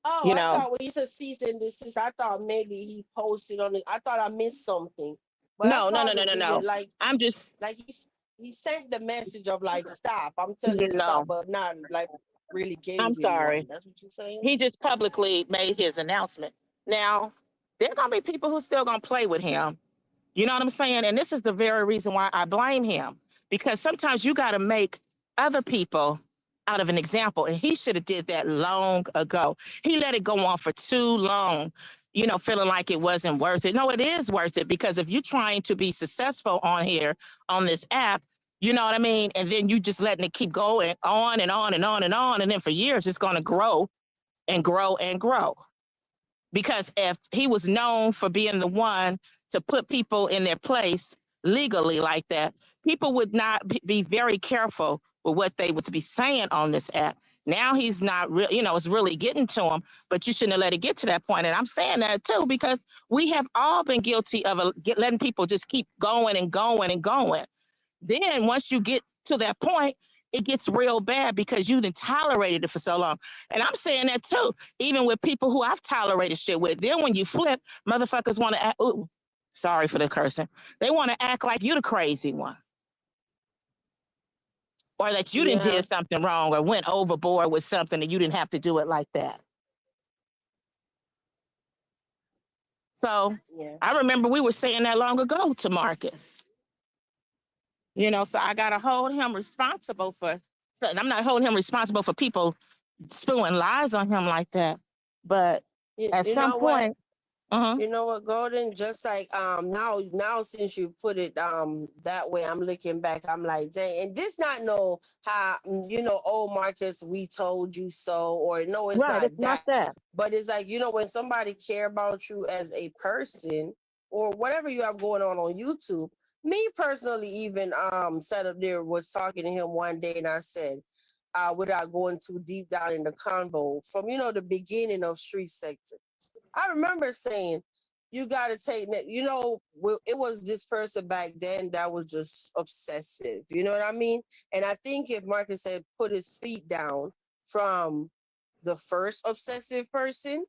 Oh, I thought when you said cease and desist, I thought maybe he posted on it. I thought I missed something. But I No, no, saw no, the no, no, video, no. I'm just, like he sent the message of like stop. I'm telling you to no, stop, but not like really I'm gave him one. sorry. That's what you're saying? He just publicly made his announcement. Now, there are going to be people who still going to play with him. You know what I'm saying? And this is the very reason why I blame him, because sometimes you got to make other people out of an example. And he should have did that long ago. He let it go on for too long, feeling like it wasn't worth it. No, it is worth it, because if you're trying to be successful on here, on this app, you know what I mean? And then you just letting it keep going on and on and on and on. And then for years, it's going to grow and grow and grow. Because if he was known for being the one to put people in their place legally like that, people would not be very careful with what they would be saying on this app. Now he's not real, it's really getting to him, but you shouldn't have let it get to that point. And I'm saying that too, because we have all been guilty of letting people just keep going and going and going. Then once you get to that point, it gets real bad because you've tolerated it for so long. And I'm saying that too, even with people who I've tolerated shit with. Then when you flip, motherfuckers want to act, ooh, sorry for the cursing. They want to act like you the crazy one. Or that you didn't did something wrong or went overboard with something and you didn't have to do it like that. So I remember we were saying that long ago to Marcus. So I got to hold him responsible for, and I'm not holding him responsible for people spewing lies on him like that. But at some point, you know what, Golden? Just like now since you put it that way, I'm looking back. I'm like, dang, and this not know how oh Marcus, we told you so, or no, it's right, not that. But it's like when somebody care about you as a person or whatever you have going on YouTube. Me personally, even sat up there was talking to him one day, and I said, without going too deep down in the convo, from the beginning of Street Sector. I remember saying, you got to take that, it was this person back then that was just obsessive. You know what I mean? And I think if Marcus had put his feet down from the first obsessive person,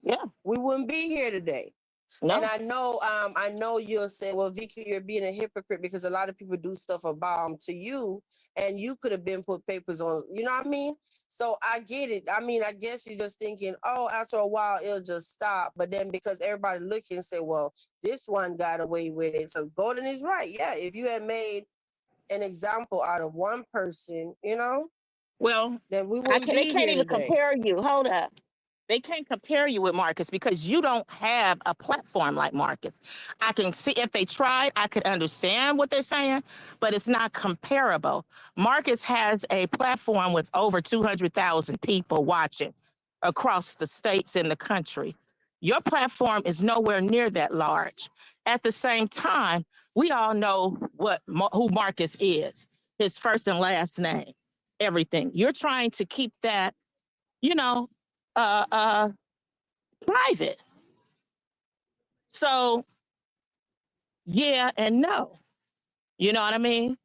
we wouldn't be here today. No. And I know you'll say, well, Vicky, you're being a hypocrite because a lot of people do stuff about to you, and you could have been put papers on, you know what I mean? So I get it. I mean, I guess you're just thinking, oh, after a while, it'll just stop. But then because everybody looking and say, well, this one got away with it. So Golden is right. Yeah, if you had made an example out of one person, well, then we wouldn't be they can't here even today. Compare you. Hold up. They can't compare you with Marcus because you don't have a platform like Marcus. I can see if they tried, I could understand what they're saying, but it's not comparable. Marcus has a platform with over 200,000 people watching across the states in the country. Your platform is nowhere near that large. At the same time, we all know who Marcus is, his first and last name, everything. You're trying to keep that, private. So, yeah and no. You know what I mean?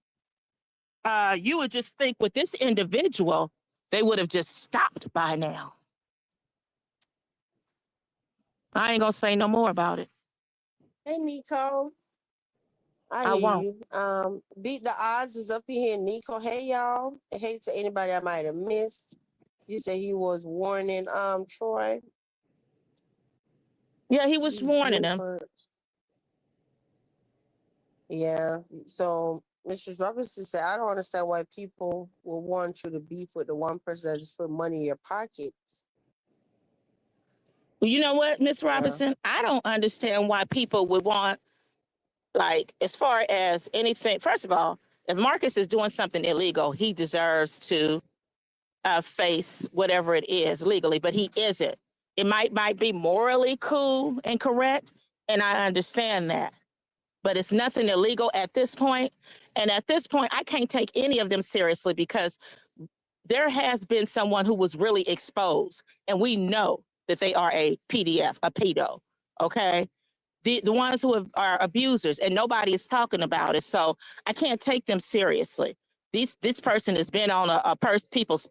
You would just think with this individual, they would have just stopped by now. I ain't gonna say no more about it. Hey, Nico. I hear you. Beat the Odds is up here. Nico, hey, y'all. Hey to anybody I might have missed. You said he was warning Troy. Yeah, he was warning him. Yeah. So Mrs. Robinson said, I don't understand why people will want you to beef with the one person that just put money in your pocket. Well, you know what, Miss Robinson? I don't understand why people would want, like, as far as anything. First of all, if Marcus is doing something illegal, he deserves to face whatever it is legally, but he isn't. It might be morally cool and correct, and I understand that. But it's nothing illegal at this point. And at this point, I can't take any of them seriously because there has been someone who was really exposed, and we know that they are a PDF, a pedo, okay? The ones who are abusers, and nobody is talking about it. So I can't take them seriously. this person has been on people's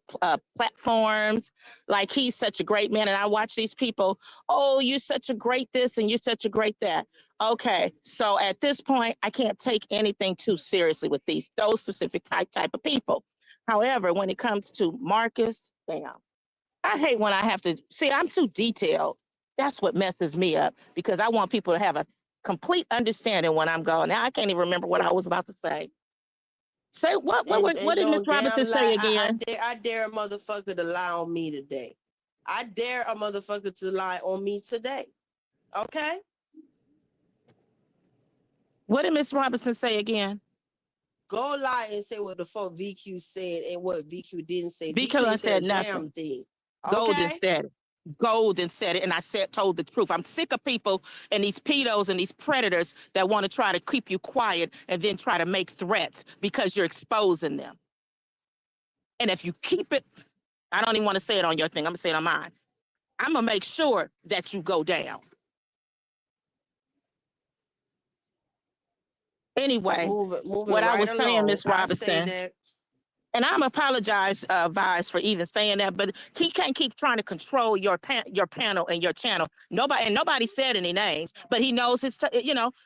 platforms. Like, he's such a great man. And I watch these people, oh, you're such a great this and you're such a great that. Okay, so at this point, I can't take anything too seriously with those specific type of people. However, when it comes to Marcus, damn, I hate when I have to see, I'm too detailed. That's what messes me up, because I want people to have a complete understanding when I'm going. Now I can't even remember what I was about to say. Say what did Miss Don't Robinson damn say lie. again? I dare a motherfucker to lie on me today. I dare a motherfucker to lie on me today. Okay? What did Miss Robinson say again? Go lie and say what the fuck VQ said and what VQ didn't say. VQ VQ ain't said said a damn nothing. thing. Golden Okay? said it. Golden said it, and I told the truth. I'm sick of people and these pedos and these predators that want to try to keep you quiet and then try to make threats because you're exposing them. And if you keep it, I don't even want to say it on your thing. I'm gonna say it on mine. I'm gonna make sure that you go down. Anyway, Moving what I right was saying, along. Miss I say Robinson, that. and I'm apologize, Vice, for even saying that, but he can't keep trying to control your panel and your channel. Nobody said any names, but he knows it's,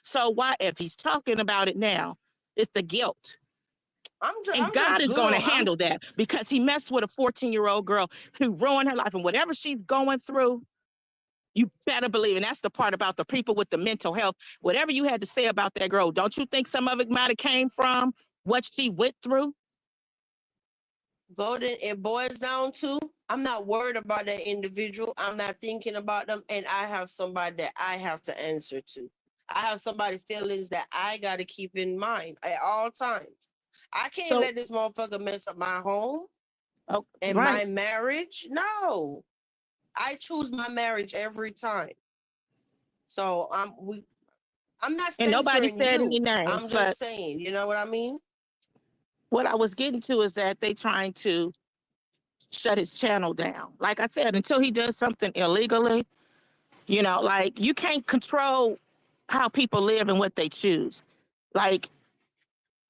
so why, if he's talking about it now, it's the guilt. And God is going to handle that, because he messed with a 14-year-old girl who ruined her life, and whatever she's going through, you better believe. And that's the part about the people with the mental health. Whatever you had to say about that girl, don't you think some of it might have came from what she went through? Golden, it boils down to, I'm not worried about that individual. I'm not thinking about them. And I have somebody that I have to answer to. I have somebody's feelings that I got to keep in mind at all times. I can't let this motherfucker mess up my home and my marriage. No, I choose my marriage every time. So I'm not censoring nobody said any names, I'm just saying, you know what I mean? What I was getting to is that they trying to shut his channel down. Like I said, until he does something illegally, like, you can't control how people live and what they choose. Like,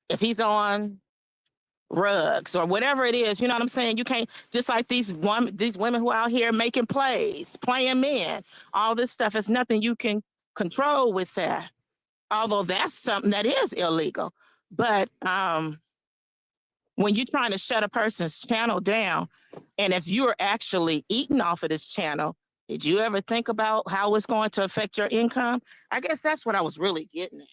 if he's on rugs or whatever it is, you know what I'm saying? You can't, just like these women who are out here making plays, playing men, all this stuff, is nothing you can control with that. Although that's something that is illegal. But when you're trying to shut a person's channel down, and if you're actually eating off of this channel, did you ever think about how it's going to affect your income? I guess that's what I was really getting at.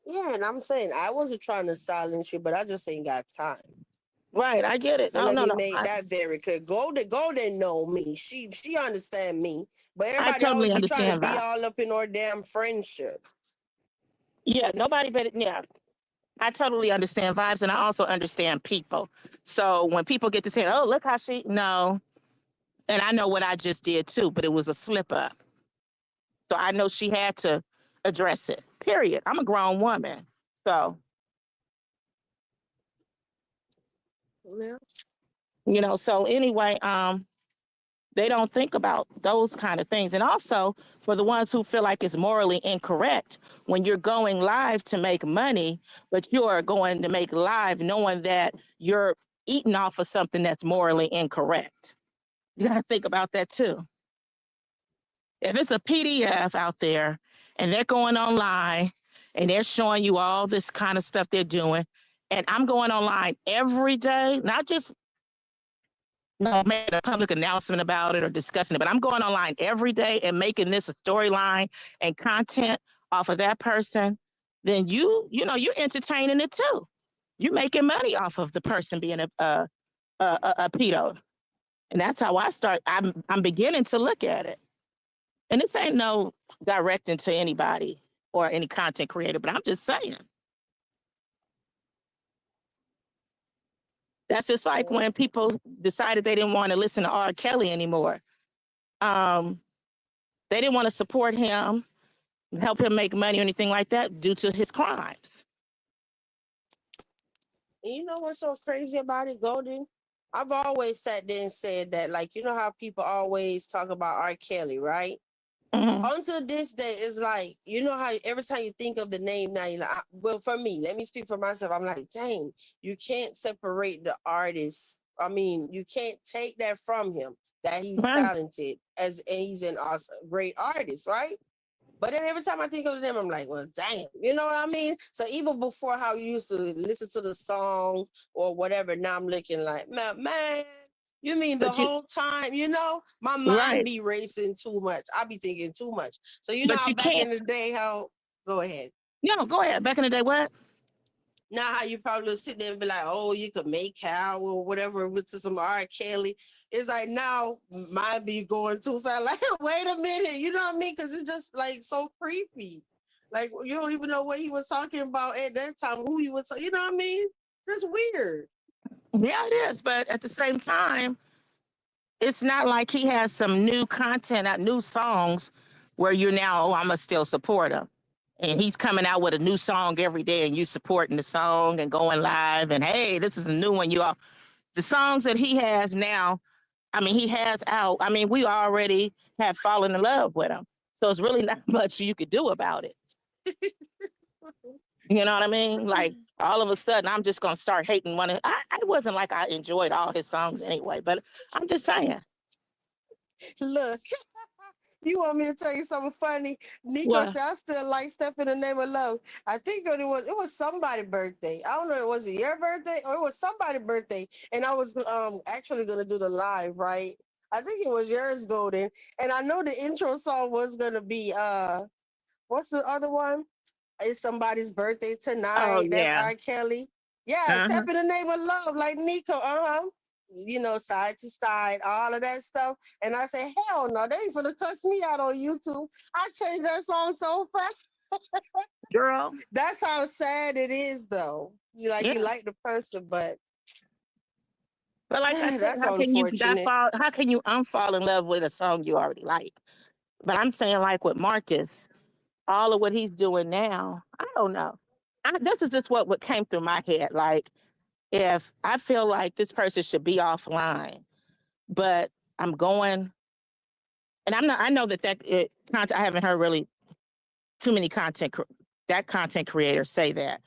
Yeah, and I'm saying I wasn't trying to silence you, but I just ain't got time. Right, I get it. So let me make that very clear. Golden know me. She understand me. But everybody totally always be trying to be that. all up in our damn friendship. Yeah, nobody better. Yeah, I totally understand vibes, and I also understand people. So when people get to say, "Oh, look how no," and I know what I just did too, but it was a slip up. So I know she had to address it. Period. I'm a grown woman, so yeah. So anyway, they don't think about those kind of things. And also, for the ones who feel like it's morally incorrect, when you're going live to make money, but you're going to make live knowing that you're eating off of something that's morally incorrect. You got to think about that too. If it's a PDF out there and they're going online and they're showing you all this kind of stuff they're doing, and I'm going online every day, not just making a public announcement about it or discussing it, but I'm going online every day and making this a storyline and content off of that person, then you're entertaining it too. You're making money off of the person being a pedo. And that's how I start. I'm beginning to look at it. And this ain't no directing to anybody or any content creator, but I'm just saying. That's just like when people decided they didn't want to listen to R. Kelly anymore. They didn't want to support him, help him make money or anything like that due to his crimes. You know what's so crazy about it, Golden? I've always sat there and said that, like, you know how people always talk about R. Kelly, right? Mhm. Until this day, it's like, you know how every time you think of the name now, you're like, well, for me, let me speak for myself. I'm like, dang, you can't separate the artist. I mean, you can't take that from him that he's Right. talented and he's an awesome, great artist, right? But then every time I think of them, I'm like, well, damn, you know what I mean? So even before how you used to listen to the songs or whatever, now I'm looking like, man, you mean the But you whole time, my mind right. be racing too much. I be thinking too much. So you know But how you back can't. in the day, go ahead. No, go ahead. Back in the day, what? Now how you probably would sit there and be like, oh, you could make cow or whatever with to some R. Kelly. It's like now mine be going too fast. Like, wait a minute, you know what I mean? Because it's just like so creepy. Like you don't even know what he was talking about at that time, who he was, you know what I mean? That's weird. Yeah, it is. But at the same time, it's not like he has some new content, new songs where you're now, oh, I'm gonna still support him. And he's coming out with a new song every day, and you supporting the song and going live. And hey, this is a new one. You all the songs that he has now. I mean, he has out. I mean, we already have fallen in love with him. So it's really not much you could do about it. You know what I mean? Like all of a sudden, I'm just gonna start hating one. I wasn't like I enjoyed all his songs anyway, but I'm just saying. Look, you want me to tell you something funny? Nico Well, said I still like Step in the Name of Love. I think it was somebody's birthday. I don't know, was it your birthday or it was somebody's birthday? And I was actually gonna do the live, right? I think it was yours, Golden. And I know the intro song was gonna be what's the other one? It's somebody's birthday oh tonight. That's yeah, R. Kelly. Yeah, Step uh-huh. in the Name of Love, like Nico. Side to side, all of that stuff. And I say, hell no, they ain't gonna cuss me out on YouTube. I changed that song so fast. Girl. That's how sad it is, though. You Yeah. like the person, but But like I said, that's how can you that unfortunate. fall? How can you unfall in love with a song you already like? But I'm saying, like with Marcus, all of what he's doing now, I don't know. This is just what came through my head. Like, if I feel like this person should be offline, but I'm going, and I'm not. I know content. I haven't heard really too many that content creators say that,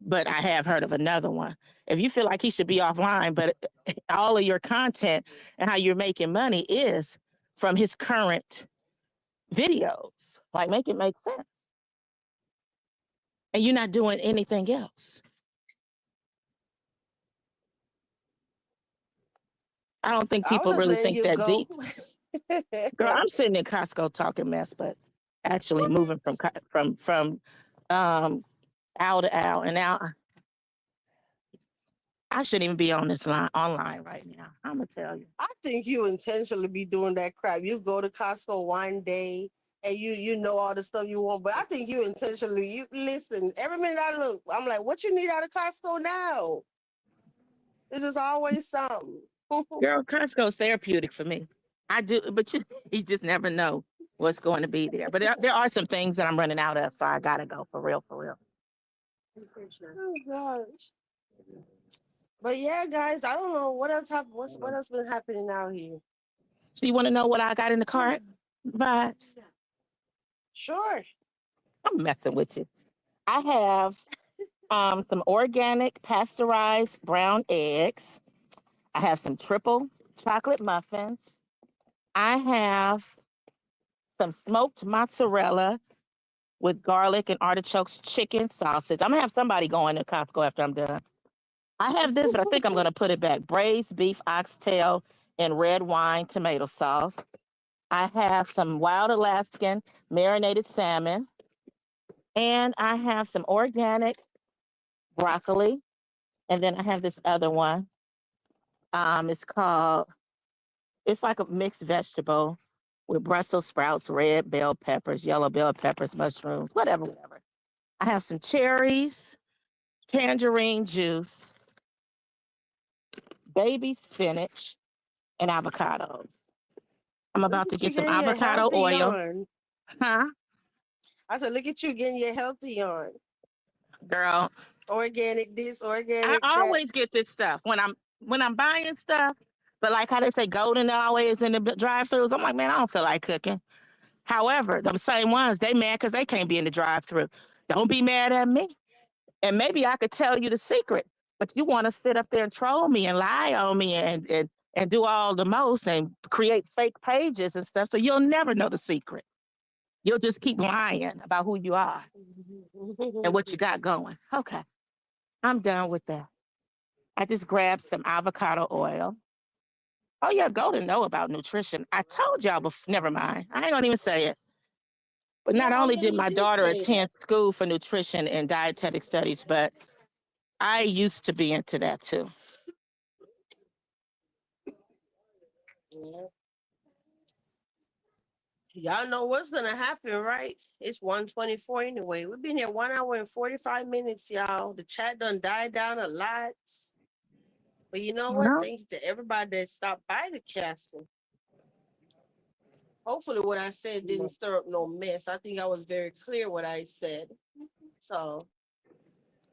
but I have heard of another one. If you feel like he should be offline, but all of your content and how you're making money is from his current videos, like make it make sense. And you're not doing anything else. I don't think I was people just really letting think you that go. deep. Girl, I'm sitting in Costco talking mess, but actually moving What? from um owl to owl, and now I shouldn't even be on this line online right now. I'm gonna tell you. I think you intentionally be doing that crap. You go to Costco one day and you know all the stuff you want, but I think you intentionally you listen. Every minute I look, I'm like, what you need out of Costco now? It's just always something. Girl, Costco's therapeutic for me. I do, but you just never know what's going to be there. But there are some things that I'm running out of, so I gotta go for real, for real. Oh gosh. But yeah, guys, I don't know what else happened. What else been happening out here? So you want to know what I got in the cart? Vibes. Sure. I'm messing with you. I have some organic pasteurized brown eggs. I have some triple chocolate muffins. I have some smoked mozzarella with garlic and artichokes chicken sausage. I'm gonna have somebody going to Costco after I'm done. I have this, but I think I'm gonna put it back. Braised beef oxtail and red wine tomato sauce. I have some wild Alaskan marinated salmon, and I have some organic broccoli, and then I have this other one. It's called. It's like a mixed vegetable with Brussels sprouts, red bell peppers, yellow bell peppers, mushrooms, whatever, whatever. I have some cherries, tangerine juice, baby spinach, and avocados. I'm Look about to at you get some getting your avocado healthy oil. on. Huh? I said, look at you getting your healthy on. Girl, Organic this, I organic that. always get this stuff when I'm buying stuff. But like how they say golden always in the drive-throughs, I'm like, man, I don't feel like cooking. However, them same ones, they mad because they can't be in the drive-through. Don't be mad at me. And maybe I could tell you the secret, but you want to sit up there and troll me and lie on me and do all the most and create fake pages and stuff. So you'll never know the secret. You'll just keep lying about who you are and what you got going. Okay, I'm done with that. I just grabbed some avocado oil. Oh yeah, go to know about nutrition. I told y'all before, never mind. I ain't gonna even say it. But not Yeah, only yeah, did you my did daughter say attend school for nutrition and dietetic studies, but I used to be into that too. that. Y'all know what's gonna happen, right? It's 1:24 anyway. We've been here 1 hour and 45 minutes, y'all. The chat done died down a lot. But you know what? No, Thanks to everybody that stopped by the castle. Hopefully what I said didn't stir up no mess. I think I was very clear what I said. So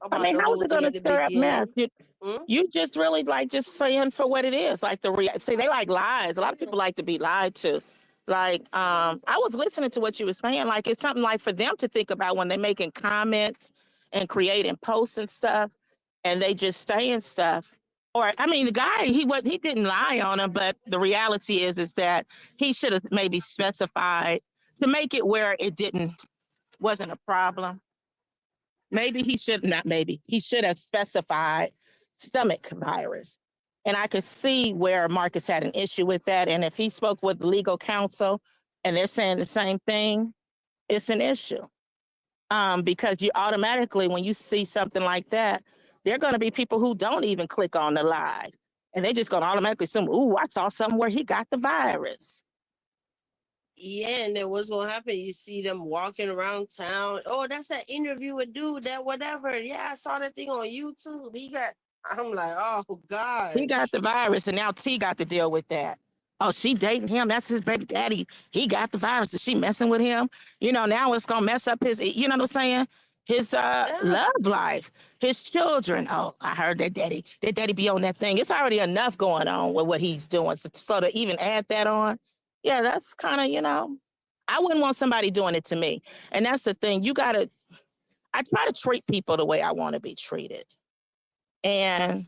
I about mean, the how is whole it thing going to at the stir up mess? beginning. Hmm? You just really like just saying for what it is, like see, they like lies. A lot of people like to be lied to. Like, I was listening to what you were saying. Like, it's something like for them to think about when they're making comments and creating posts and stuff, and they just saying stuff. Or, I mean, the guy he didn't lie on him, but the reality is that he should have maybe specified to make it where it wasn't a problem. Maybe he should not, maybe he should have specified stomach virus. And I could see where Marcus had an issue with that. And if he spoke with legal counsel and they're saying the same thing, it's an issue. Because you automatically, when you see something like that, there are going to be people who don't even click on the live. And they're just going to automatically assume, ooh, I saw something where he got the virus. Yeah, and then what's gonna happen? You see them walking around town. Oh, that's that interview with dude, that whatever. Yeah, I saw that thing on YouTube. I'm like, oh He got gosh. the virus, and now T got to deal with that. Oh, she dating him. That's his baby daddy. He got the virus. Is she messing with him? Now it's gonna mess up his. You know what I'm saying? His Yeah. love life, his children. Oh, I heard that daddy be on that thing. It's already enough going on with what he's doing. So to even add that on, yeah, that's kind of. I wouldn't want somebody doing it to me. And that's the thing. I try to treat people the way I want to be treated. And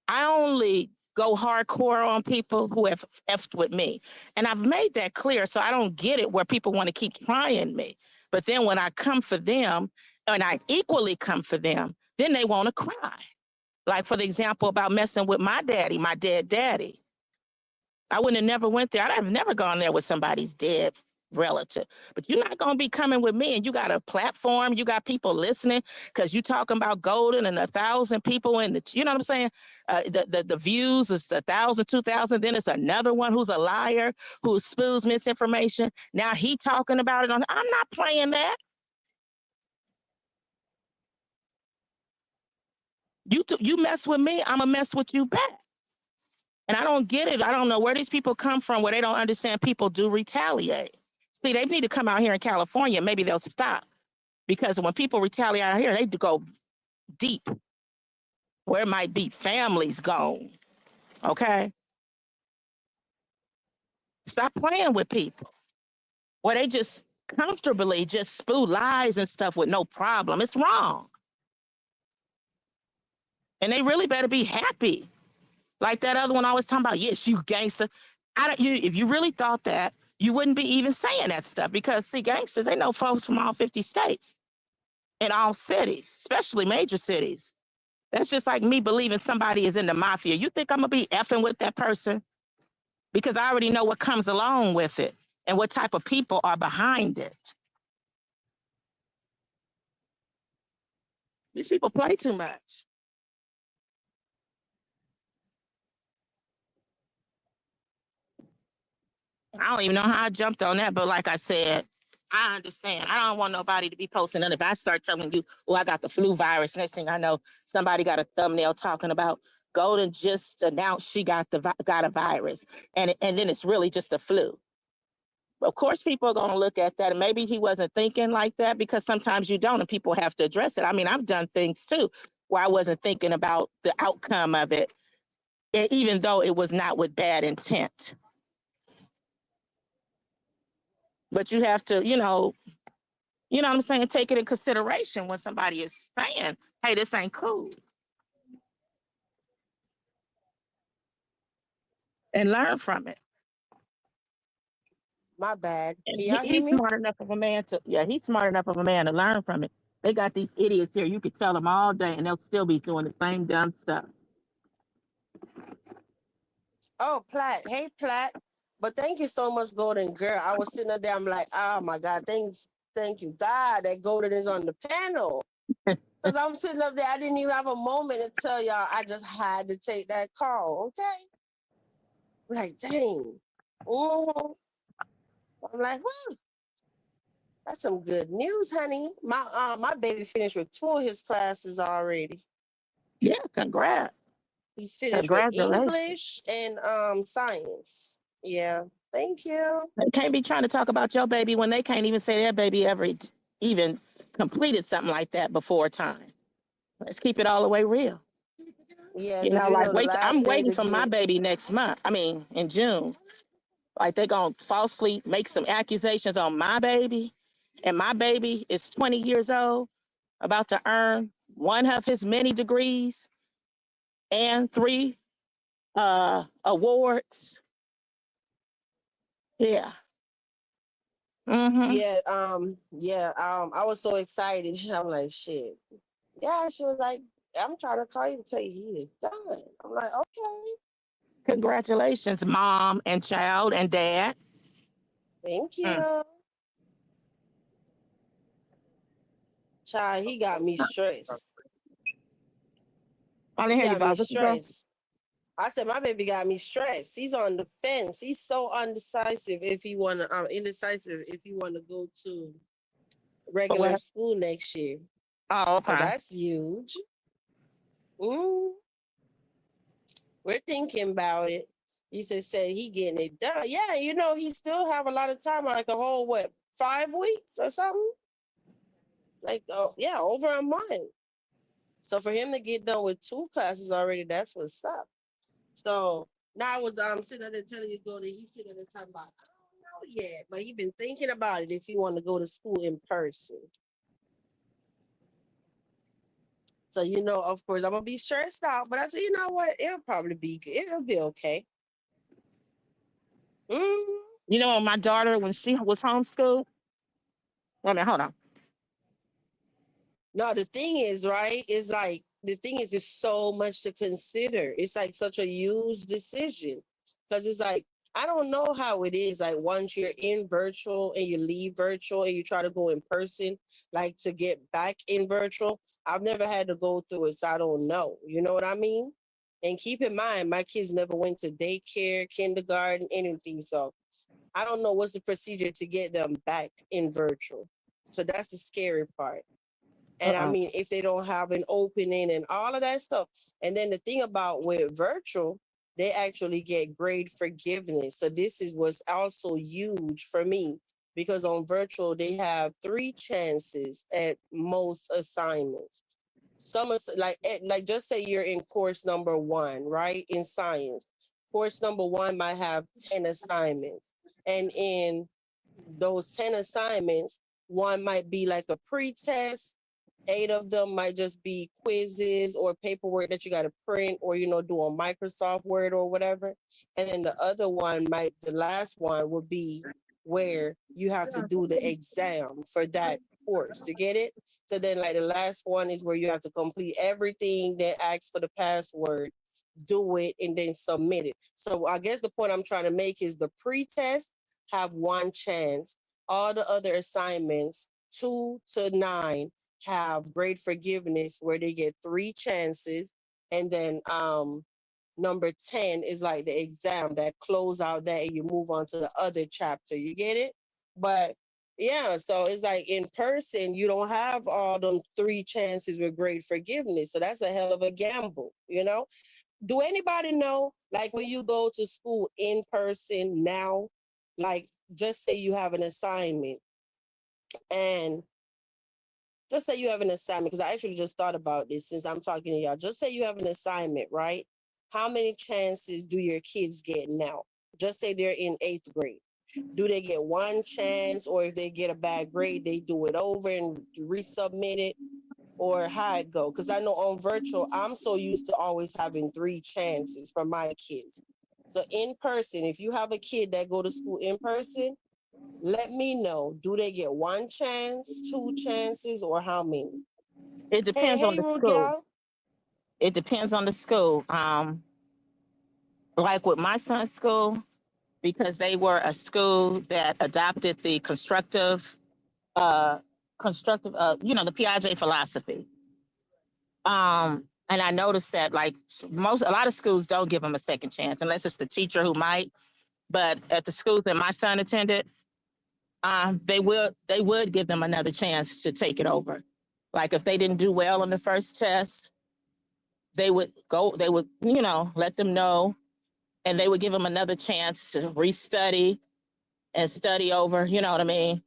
I only go hardcore on people who have effed with me. And I've made that clear. So I don't get it where people want to keep trying me. But then when I come for them and I equally come for them, then they want to cry. Like, for the example about messing with my daddy, my dead daddy. I wouldn't have never went there. I'd have never gone there with somebody's dead relative. But you're not going to be coming with me and you got a platform, you got people listening because you talking about Golden and 1,000 people in you know what I'm saying? The views is 1,000, 2,000. Then it's another one who's a liar who spews misinformation. Now he talking about it I'm not playing that. You mess with me, I'm going to mess with you back. And I don't get it. I don't know where these people come from where they don't understand people do retaliate. See, they need to come out here in California. Maybe they'll stop. Because when people retaliate out here, they do go deep where it might be families gone. Okay? Stop playing with people where they just comfortably just spew lies and stuff with no problem. It's wrong. And they really better be happy. Like that other one I was talking about. Yes, you gangster. If you really thought that, you wouldn't be even saying that stuff because, see, gangsters, they know folks from all 50 states in all cities, especially major cities. That's just like me believing somebody is in the mafia. You think I'm going to be effing with that person? Because I already know what comes along with it and what type of people are behind it. These people play too much. I don't even know how I jumped on that, but like I said, I understand. I don't want nobody to be posting none. If I start telling you, oh, I got the flu virus, next thing I know, somebody got a thumbnail talking about Golden just announced she got a virus, and then it's really just a flu. Of course, people are going to look at that, and maybe he wasn't thinking like that because sometimes you don't, and people have to address it. I mean, I've done things too where I wasn't thinking about the outcome of it, even though it was not with bad intent. But you have to, you know what I'm saying, take it in consideration when somebody is saying, hey, this ain't cool. And learn from it. My bad. And Can y'all hear he's me? smart enough of a man to, yeah, he's smart enough of a man to learn from it. They got these idiots here. You could tell them all day and they'll still be doing the same dumb stuff. Oh, Platt. Hey, Platt. But thank you so much, Golden Girl. I was sitting up there. I'm like, oh my God, thank you, God, that Golden is on the panel. Because I'm sitting up there. I didn't even have a moment to tell y'all. I just had to take that call. Okay. Like, dang. Mm-hmm. I'm like, woo. That's some good news, honey. My baby finished with 2 of his classes already. Yeah, congrats. He's finished with Congratulations. English and science. Yeah. Thank you. They can't be trying to talk about your baby when they can't even say their baby ever even completed something like that before time. Let's keep it all the way real. Yeah, You because know, you like know the I'm last day waiting to for my get baby next month. I mean, in June. Like they gonna falsely make some accusations on my baby, and my baby is 20 years old, about to earn one of his many degrees and 3 awards. Yeah. Mm-hmm. I was so excited. I'm like, shit. Yeah, she was like, I'm trying to call you to tell you he is done. I'm like, okay. Congratulations, mom and child and dad. Thank you. Mm. Child, he got me stressed. I didn't He hear you, got me boss. What you say? stressed. I said my baby got me stressed. He's on the fence. He's so undecisive if he wanna indecisive if he wanna go to For regular what? school next year. Oh, So okay. that's huge. Mm, we're thinking about it. He said he getting it done. Yeah, he still have a lot of time, like a whole 5 weeks or something. Like yeah, over a month. So for him to get done with 2 classes already, that's what's up. So now I was sitting there telling you go to he's sitting there talking about I don't know yet, but he been thinking about it if he want to go to school in person. So of course I'm gonna be stressed out, but I said, you know what? It'll probably be good. It'll be okay. Mm. You know, my daughter, when she was homeschooled, wait a minute, hold on. No, the thing is, right? It's like the thing is, just so much to consider. It's like such a huge decision because it's like I don't know how it is. Like once you're in virtual and you leave virtual and you try to go in person, like to get back in virtual. I've never had to go through it, so I don't know. You know what I mean? And keep in mind, my kids never went to daycare, kindergarten, anything. So I don't know what's the procedure to get them back in virtual. So that's the scary part. And I Uh-uh. mean, if they don't have an opening and all of that stuff. And then the thing about with virtual, they actually get grade forgiveness. So this is what's also huge for me because on virtual, they have 3 chances at most assignments. Some like just say you're in course number 1, right? In science. Course number 1 might have 10 assignments. And in those 10 assignments, one might be like a pre-test, 8 of them might just be quizzes or paperwork that you got to print or do on Microsoft Word or whatever. And then the other one the last one would be where you have to do the exam for that course. You get it? So then like the last one is where you have to complete everything that asks for the password, do it, and then submit it. So I guess the point I'm trying to make is the pre-test have 1 chance. All the other assignments, 2 to 9, have grade forgiveness where they get 3 chances. And then number 10 is like the exam that close out that and you move on to the other chapter. You get it? But yeah, so it's like in person, you don't have all them 3 chances with grade forgiveness. So that's a hell of a gamble, Do anybody know, like when you go to school in person now, like just say you have an assignment and just say you have an assignment, because I actually just thought about this since I'm talking to y'all. Just say you have an assignment, right? How many chances do your kids get now? Just say they're in 8th grade. Do they get one chance, or if they get a bad grade, they do it over and resubmit it, or how it go? Because I know on virtual, I'm so used to always having 3 chances for my kids. So in person, if you have a kid that go to school in person, let me know. Do they get 1 chance, 2 chances, or how many? It depends on Hey, the Ruth school. gal. It depends on the school. Like with my son's school, because they were a school that adopted the the Piaget philosophy. And I noticed that like a lot of schools don't give them a second chance unless it's the teacher who might. But at the schools that my son attended, they would give them another chance to take it over. Like if they didn't do well on the first test, they would let them know, and they would give them another chance to restudy and study over, you know what I mean?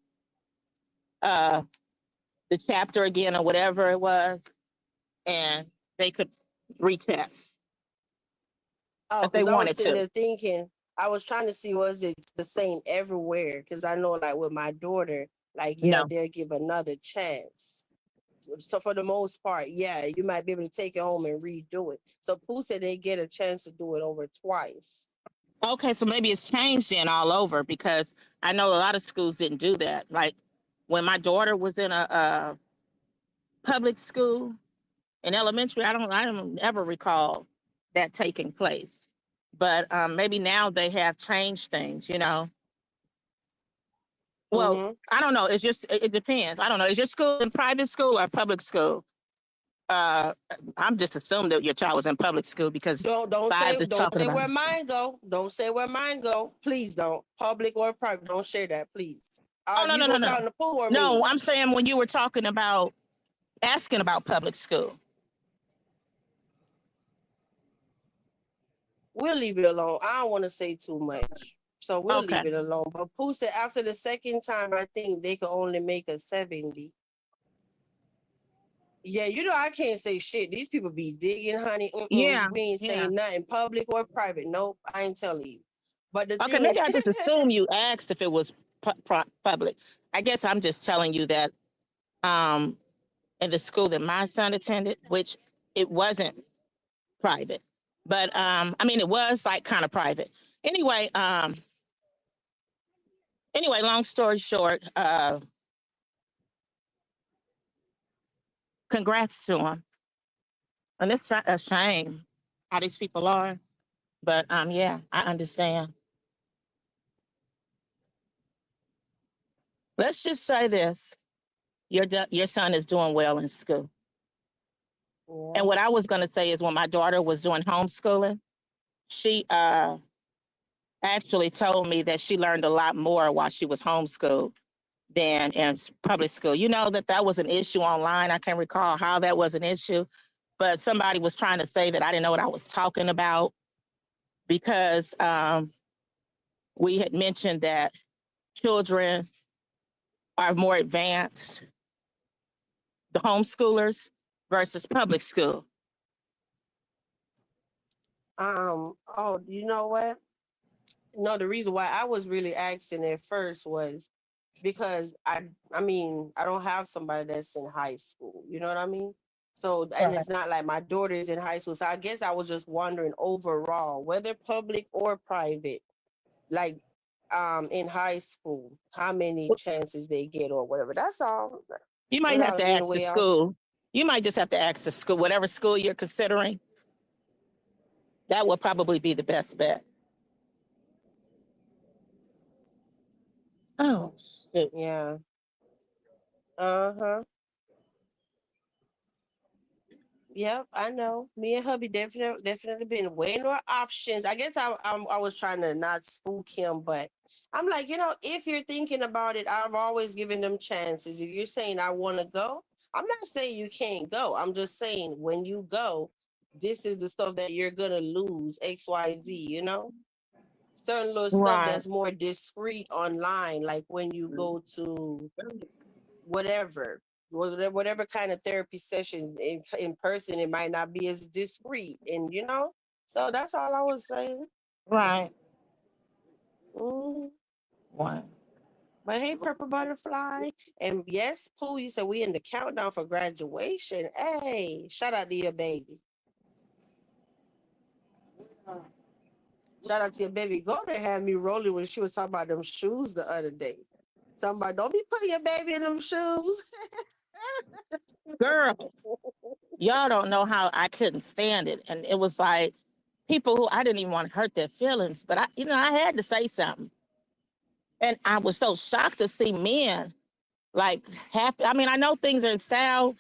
Uh, the chapter again or whatever it was, and they could retest Oh, if they because I was wanted sitting to. there thinking, I was trying to see, was it the same everywhere? Because I know, like with my daughter, like, yeah, No. they'll give another chance. So for the most part, yeah, you might be able to take it home and redo it. So Pooh said they get a chance to do it over twice. Okay, so maybe it's changed then all over because I know a lot of schools didn't do that. Like when my daughter was in a public school in elementary, I don't ever recall that taking place. But maybe now they have changed things. Well, Mm-hmm. I don't know. It depends. I don't know. Is your school in private school or public school? Uh, I'm just assuming that your child was in public school because Don't Vibes say is don't talking say about where it. mine go. Don't say where mine go. Please don't. Public or private. Don't share that, please. Oh no You no no gonna no talk to Pooh or no! me? I'm saying when you were talking about asking about public school. We'll leave it alone. I don't want to say too much. So we'll Okay. leave it alone. But Pooh said after the second time, I think they could only make a 70. Yeah, I can't say shit. These people be digging, honey. Yeah. We ain't Yeah. saying nothing public or private. Nope, I ain't telling you. But the Okay. thing Maybe is, I just assume you asked if it was public. I guess I'm just telling you that um, in the school that my son attended, which it wasn't private, but I mean it was like kind of private. Anyway, long story short, congrats to him. And it's a shame how these people are. But yeah, I understand. Let's just say this: your son is doing well in school. yeah. And what I was going to say is, when my daughter was doing homeschooling, she actually told me that she learned a lot more while she was homeschooled than in public school. You know that was an issue online. I can't recall how that was an issue, but somebody was trying to say that I didn't know what I was talking about because we had mentioned that children are more advanced, the homeschoolers versus public school. Oh, you know what? No, the reason why I was really asking at first was because I don't have somebody that's in high school. You know what I mean? So, and Right. it's not like my daughter is in high school. So I guess I was just wondering overall, whether public or private, like in high school, how many chances they get or whatever. That's all. You might have Without to getting ask the way off. school. You might just have to ask the school, whatever school you're considering. That would probably be the best bet. Oh, shoot. Yeah. Uh-huh. Yep, I know. Me and hubby definitely been weighing our options. I guess I was trying to not spook him, but I'm like, if you're thinking about it, I've always given them chances. If you're saying I want to go, I'm not saying you can't go. I'm just saying when you go, this is the stuff that you're gonna lose, XYZ. Certain little stuff Right, that's more discreet online, like when you go to whatever whatever kind of therapy session in person, it might not be as discreet, and so that's all I was saying. right. Mhm. one. But hey, Purple Butterfly. And yes, Pooh, you said we in the countdown for graduation. Hey, shout out to your baby. Shout out to your baby. Golden had me rolling when she was talking about them shoes the other day. Talking about, don't be putting your baby in them shoes. Girl, y'all don't know how I couldn't stand it. And it was like people who I didn't even want to hurt their feelings, but I had to say something. And I was so shocked to see men like happy. I mean, I know things are in style,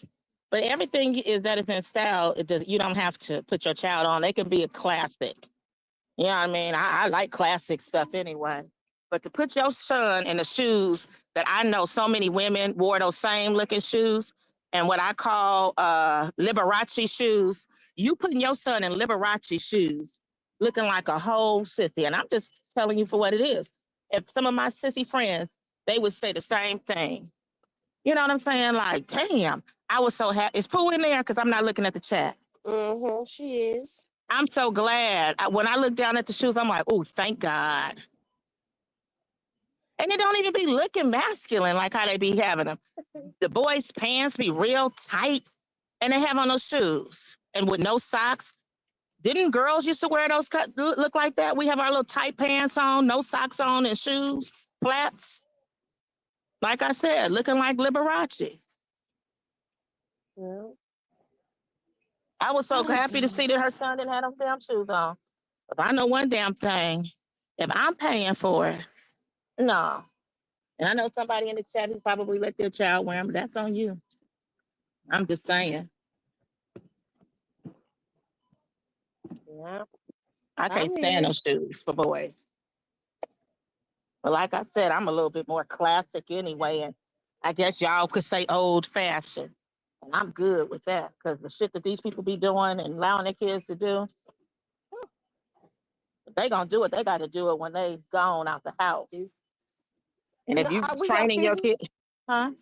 but everything is that is in style. You don't have to put your child on. They can be a classic. You know what I mean? I like classic stuff anyway. But to put your son in the shoes that I know so many women wore those same looking shoes and what I call Liberace shoes, you putting your son in Liberace shoes looking like a whole sissy. And I'm just telling you for what it is. If some of my sissy friends, they would say the same thing. You know what I'm saying? Like, damn, I was so happy. Is Pooh in there? Because I'm not looking at the chat. Mm-hmm, she is. I'm so glad. When I look down at the shoes, I'm like, oh, thank God. And it don't even be looking masculine like how they be having them. The boys' pants be real tight, and they have on those shoes. And with no socks. Didn't girls used to wear those look like that? We have our little tight pants on, no socks on, and shoes, flats. Like I said, looking like Liberace. Yeah. I was so happy to see that her son didn't have those damn shoes on. If I know one damn thing, if I'm paying for it, no. And I know somebody in the chat who probably let their child wear them, but that's on you. I'm just saying. Yeah. I can't stand those shoes for boys. But like I said, I'm a little bit more classic anyway, and I guess y'all could say old fashioned. And I'm good with that because the shit that these people be doing and allowing their kids to do, if they gonna do it, they got to do it when they gone out the house. And if you training your kid, huh?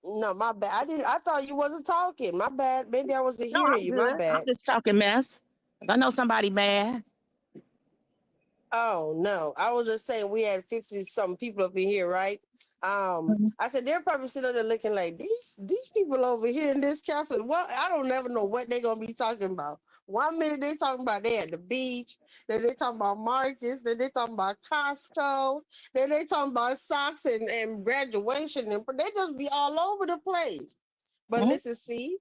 No, my bad. I thought you wasn't talking. My bad. Maybe I wasn't hearing you. Good. My bad. I'm just talking mess. I know somebody mad. Oh no, I was just saying we had 50-something people up in here, right? I said they're probably sitting there looking like these people over here in this council. Well, I don't never know what they're gonna be talking about. 1 minute they talking about they at the beach, then they talking about Marcus, then they talking about Costco, then they talking about socks and graduation, and they just be all over the place. But listen, see,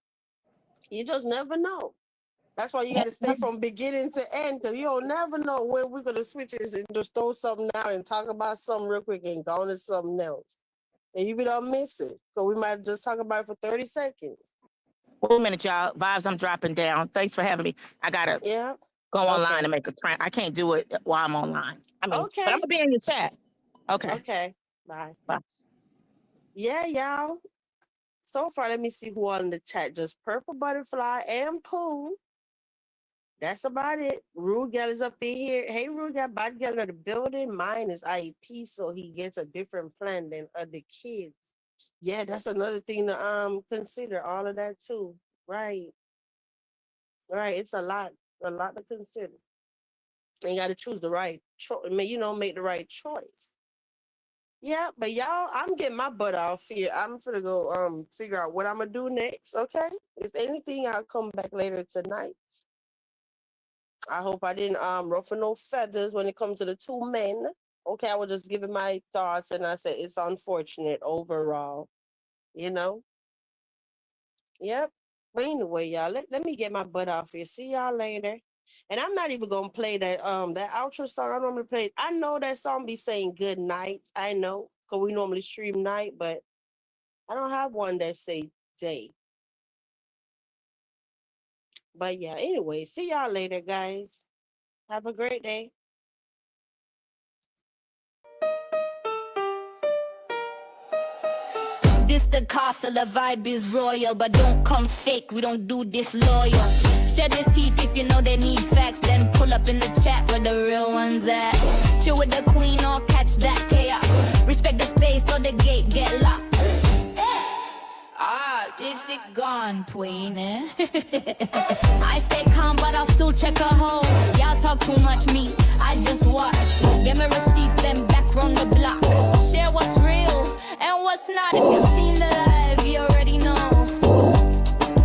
you just never know. That's why you got to stay from beginning to end, because you don't never know when we're going to switch this and just throw something out and talk about something real quick and go on to something else. And you don't miss it, because we might just talk about it for 30 seconds. Wait a minute, y'all. Vibes, I'm dropping down. Thanks for having me. I got to go online and make a train. I can't do it while I'm online. I mean, but I'm going to be in your chat. Okay. Okay. Bye. Bye. Yeah, y'all. So far, let me see who all in the chat. Just Purple Butterfly and Pooh. That's about it. Rude Gal is up in here. Hey, Rude Gal, Bad Gal in the building. Mine is IEP, so he gets a different plan than other kids. Yeah, that's another thing to consider. All of that too. Right. Right. It's a lot to consider. And you got to choose the right choice. Make the right choice. Yeah, but y'all, I'm getting my butt off here. I'm gonna go figure out what I'm gonna do next. Okay. If anything, I'll come back later tonight. I hope I didn't ruffle no feathers when it comes to the two men. Okay, I was just giving my thoughts, and I said it's unfortunate overall. Yep. But anyway, y'all, let me get my butt off here. See y'all later. And I'm not even gonna play that outro song I normally play. I know that song be saying good night. I know, because we normally stream night, but I don't have one that say day. But yeah, anyway, see y'all later, guys. Have a great day. This the castle, the vibe is royal, but don't come fake, we don't do this loyal. Share this heat if you know they need facts, then pull up in the chat where the real ones at. Chill with the queen or catch that chaos. Respect the space or the gate get locked. artistic gone, Queen, eh? I stay calm, but I'll still check a hole. Y'all talk too much, me, I just watch. Get me receipts, then back round the block. Share what's real and what's not. If you've seen the live, you already know.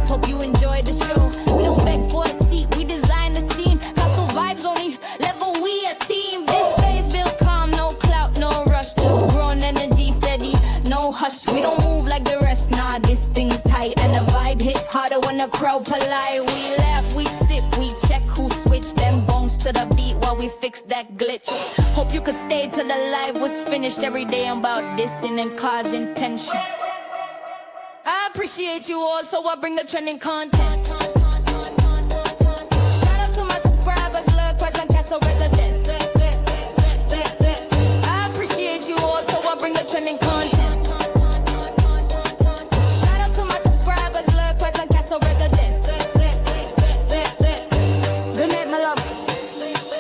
Hope you enjoyed the show. We don't beg for a seat, we design the scene. Castle vibes only, level we a team. This space built calm, no clout, no rush. Just grown energy steady, no hush. We don't move like the rest, nah, this thing tight. And the vibe hit harder when the crowd polite. We laugh, we sip, we check who switched them bones to the beat while we fix that glitch. Hope you could stay till the live was finished. Every day I'm about dissing and causing tension. I appreciate you all, so I bring the trending content. Shout out to my subscribers, look, present castle residents. I appreciate you all, so I bring the trending content. Shout out to my subscribers, look, present castle residents. Good night, my loves.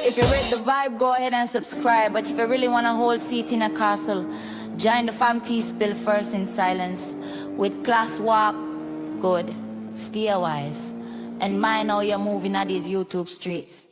If you read the vibe, go ahead and subscribe. But if you really want a whole seat in a castle, join the fam tea spill first in silence. With class walk, good, stay wise, and mind how you're moving at these YouTube streets.